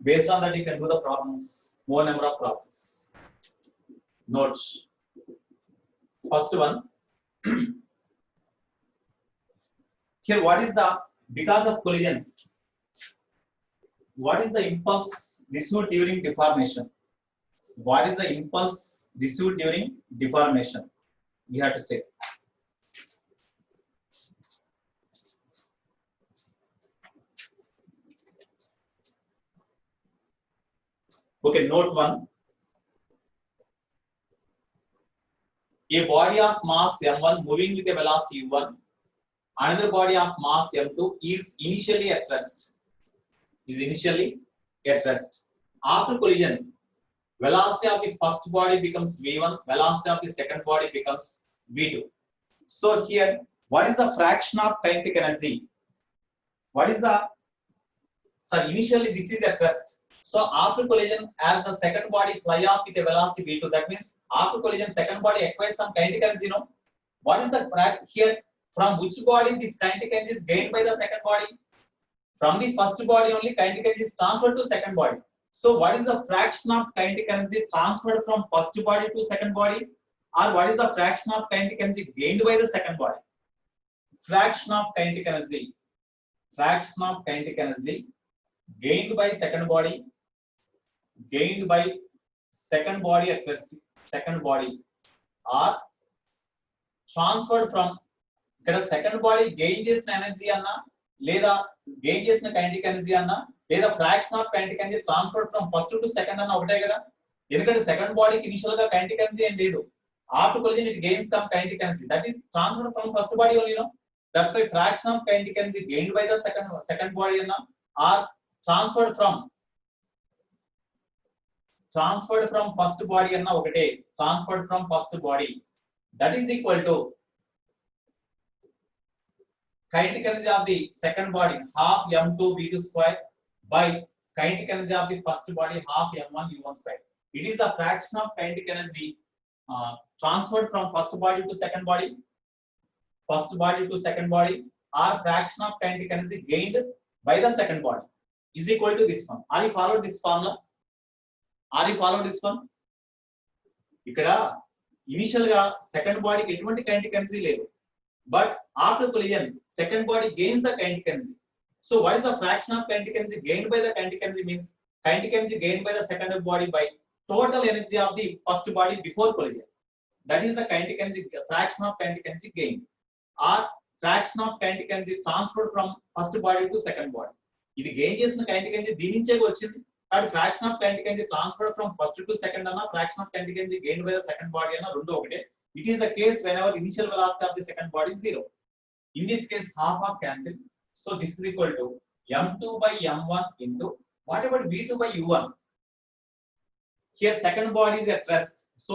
Based on that, you can do the problems, more number of problems. Notes. First one. Here, what is the, because of collision, what is the impulse received during deformation? What is the impulse received during deformation? We have to say. Okay, note one. A body of mass m1 moving with a velocity u1, another body of mass m2 is initially at rest. After collision, velocity of the first body becomes v1, velocity of the second body becomes v2. So here, what is the fraction of kinetic energy? What is the, initially this is at rest. So after collision, as the second body fly off with a velocity v2, that means after collision, second body acquires some kinetic energy. What is the fraction here? From which body this kinetic energy is gained by the second body? From the first body only kinetic energy is transferred to second body. So what is the fraction of kinetic energy transferred from first body to second body? Or what is the fraction of kinetic energy gained by the second body? Fraction of kinetic energy gained by second body at rest, second body, or transferred from ikkada second body gain chesina energy anna leda gain chesina kinetic energy anna leda fraction of kinetic energy transferred from first to second anna okate kada endukante second body ki initial ga kinetic energy em ledu after collision it gains some kinetic energy that is transferred from first body only, that's why fraction of kinetic energy gained by the second body anna or transferred from first body anna okate, transferred from first body, that is equal to kinetic energy of the second body half m2 v2 square by kinetic energy of the first body half m1 u1 square. It is the fraction of kinetic energy transferred from first body to second body, or fraction of kinetic energy gained by the second body is equal to this one. Are you follow this formula? ఇక్కడ initial గా second బాడీకి ఎటువంటి kinetic energy లేదు, but after collision second body gains the kinetic energy. So what is the fraction of kinetic energy gained by the kinetic energy means kinetic energy gained by the second body by total energy of the first body before collision. That is the kinetic energy, fraction of kinetic energy gain or fraction of kinetic energy transferred from first body to second body. ఇది gain చేసిన kinetic energy దీని నుంచే వచ్చింది. But fraction of kinetic energy transferred from first to second anna, fraction of kinetic energy gained by the second body anna rendu okate. It is the case whenever initial velocity of the second body is 0. In this case half of cancel, so this is equal to m2 by m1 into what about v2 by u1. Here second body is at rest, so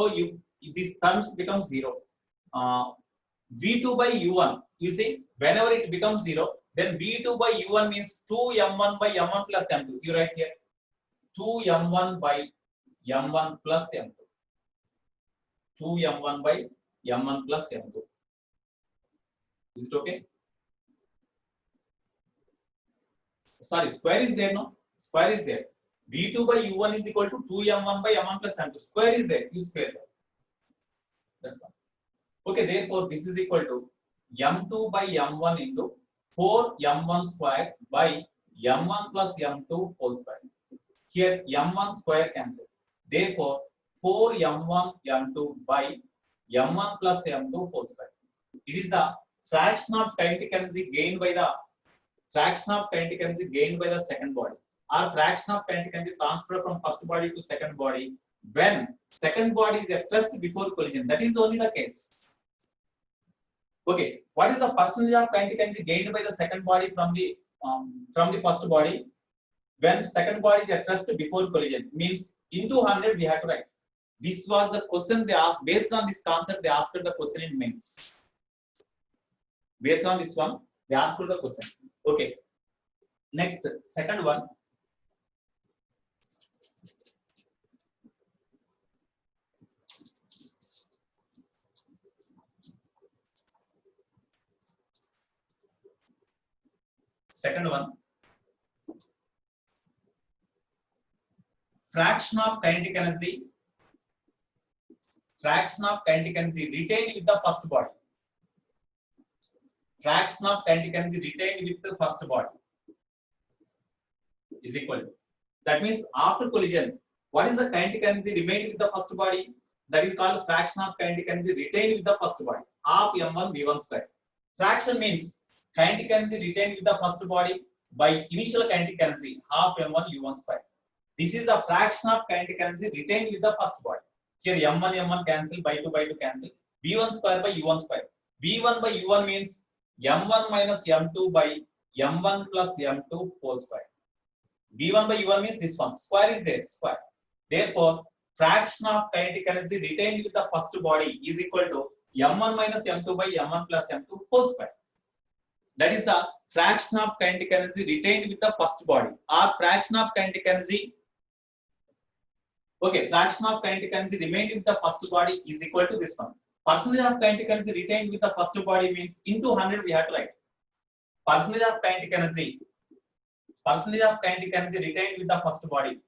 these terms become 0. V2 by u1, you see whenever it becomes 0, then v2 by u1 means 2m1 by m1 plus m2. You write here 2m1 by m1 plus m2. 2m1 by m1 plus m2. Is it okay? Sorry, square is there, no? Square is there. v2 by u1 is equal to 2m1 by m1 plus m2. Square is there. You square that. That's all. Okay, therefore this is equal to m2 by m1 into 4m1 square by m1 plus m2 whole square. Here m1 square cancel. Therefore 4m1 m2 by m1 plus m2 whole square. It is the fraction of kinetic energy gained by the second body, or fraction of kinetic energy transferred from first body to second body when second body is at rest before collision. That is only the case. Okay, what is the percentage of kinetic energy gained by the second body from the first body? when second body is at rest before collision, means into 100 we have to write. This was the question they asked. Based on this concept, they asked the question in mains. Based on this one, they asked the question. Okay. Next, second one. Second one. Fraction of kinetic energy. Fraction of kinetic energy retained with the first body. Fraction of kinetic energy retained with the first body is equal to. That means after collision, what is the kinetic energy remained with the first body? That is called fraction of kinetic energy retained with the first body. Half m1 v1 square. Fraction means kinetic energy retained with the first body by initial kinetic energy half m1 u1 square. This is the fraction of kinetic energy retained with the first body. Here m1 cancel, by 2 cancel. v1 square by u1 square. v1 by u1 means m1 minus m2 by m1 plus m2 whole square. v1 by u1 means this one. Square is there, square. Therefore, fraction of kinetic energy retained with the first body is equal to m1 minus m2 by m1 plus m2 whole square. That is the fraction of kinetic energy retained with the first body, or fraction of kinetic energy. Okay, fraction of kinetic energy remained with the first body is equal to this one. Percentage of kinetic energy retained with the first body means into 100 we have to write. Percentage of kinetic energy retained with the first body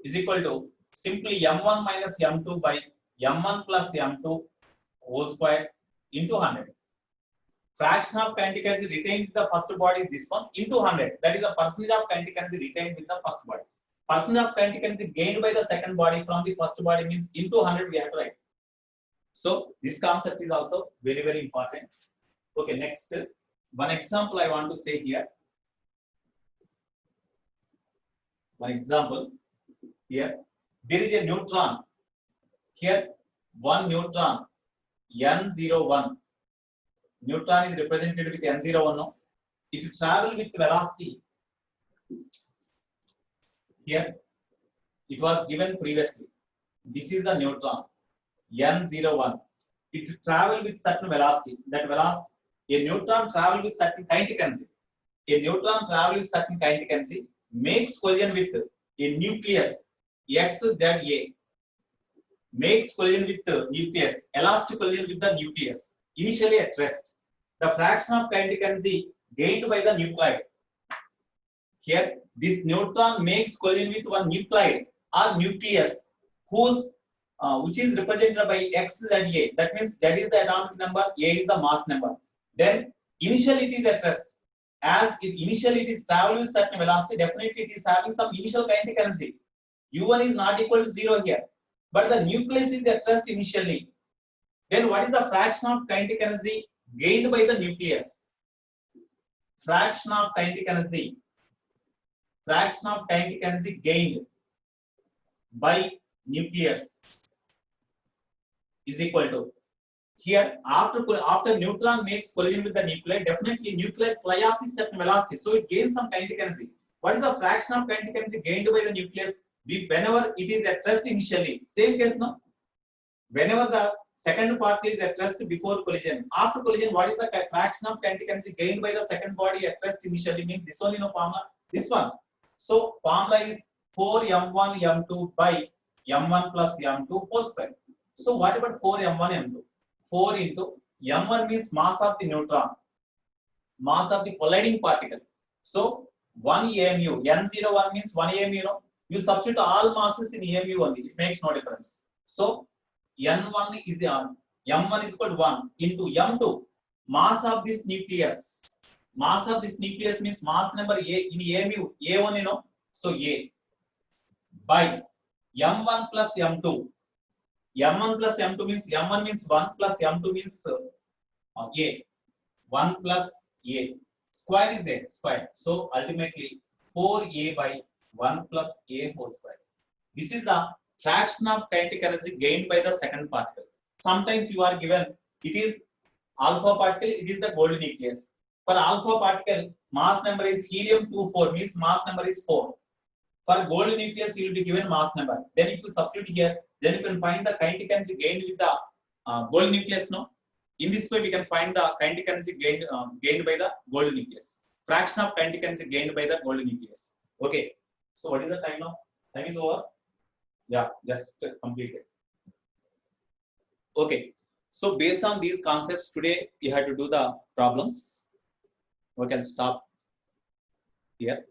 is equal to simply m1 minus m2 by m1 plus m2 whole square into 100. Fraction of kinetic energy retained with the first body is this one into 100. That is the percentage of kinetic energy retained with the first body. Percentage of kinetic energy gained by the second body from the first body means into 100 we have to write. So this concept is also very, very important. Okay, next one example I want to say here. One example here. There is a neutron. Here, one neutron N01. Neutron is represented with N01. It will travel with velocity. Here, it was given previously. This is the neutron N01. It will travel with certain velocity. That velocity, a neutron travel with certain kinetic energy. A neutron travel with certain kinetic energy makes collision with a nucleus XZA. Makes collision with the nucleus, elastic collision with the nucleus, initially at rest. The fraction of kinetic energy gained by the nuclide. Here, this neutron makes collision with one nuclide or nucleus, whose which is represented by XZA. That means Z is the atomic number, A is the mass number. Then initially it is at rest. As initially it is traveling with certain velocity, definitely it is having some initial kinetic energy. U1 is not equal to 0 here. But the nucleus is at rest initially. Then what is the fraction of kinetic energy gained by the nucleus? Fraction of kinetic energy. Fraction of kinetic energy gained by nucleus is equal to. Here, after neutron makes collision with the nuclide, definitely nuclide fly off with certain velocity. So it gains some kinetic energy. What is the fraction of kinetic energy gained by the nucleus? Whenever it is at rest initially, same case now. Whenever the second particle is at rest before collision, after collision, what is the fraction of kinetic energy gained by the second body at rest initially? Means this one, formula, this one. So formula is 4m1 m2 by m1 plus m2 whole square. So what about 4m1 m2? 4 into m1 means mass of the neutron, mass of the colliding particle. So 1 AMU, N01 means 1 AMU, you substitute all masses in AMU only, it makes no difference. So N1 is M1 is equal to 1 into M2, mass of this nucleus. Mass of this nucleus means mass number A in AMU, A1, so A by M1 plus M2. M1 plus M2 means M1 means 1 plus M2 means A. 1 plus A. Square is there, square. So ultimately 4A by 1 plus A whole square. This is the fraction of kinetic energy gained by the second particle. Sometimes you are given, it is alpha particle, it is the gold nucleus. For alpha particle, mass number is helium-2 4, means mass number is 4. For gold nucleus, you will be given mass number. Then if you substitute here, then you can find the kinetic energy gained with the gold nucleus. No, in this way we can find the kinetic energy gained by the gold nucleus. Fraction of kinetic energy gained by the gold nucleus. Okay. So what is the time now? Time is over. Yeah, just completed. Okay. So based on these concepts, today you have to do the problems. We can stop here.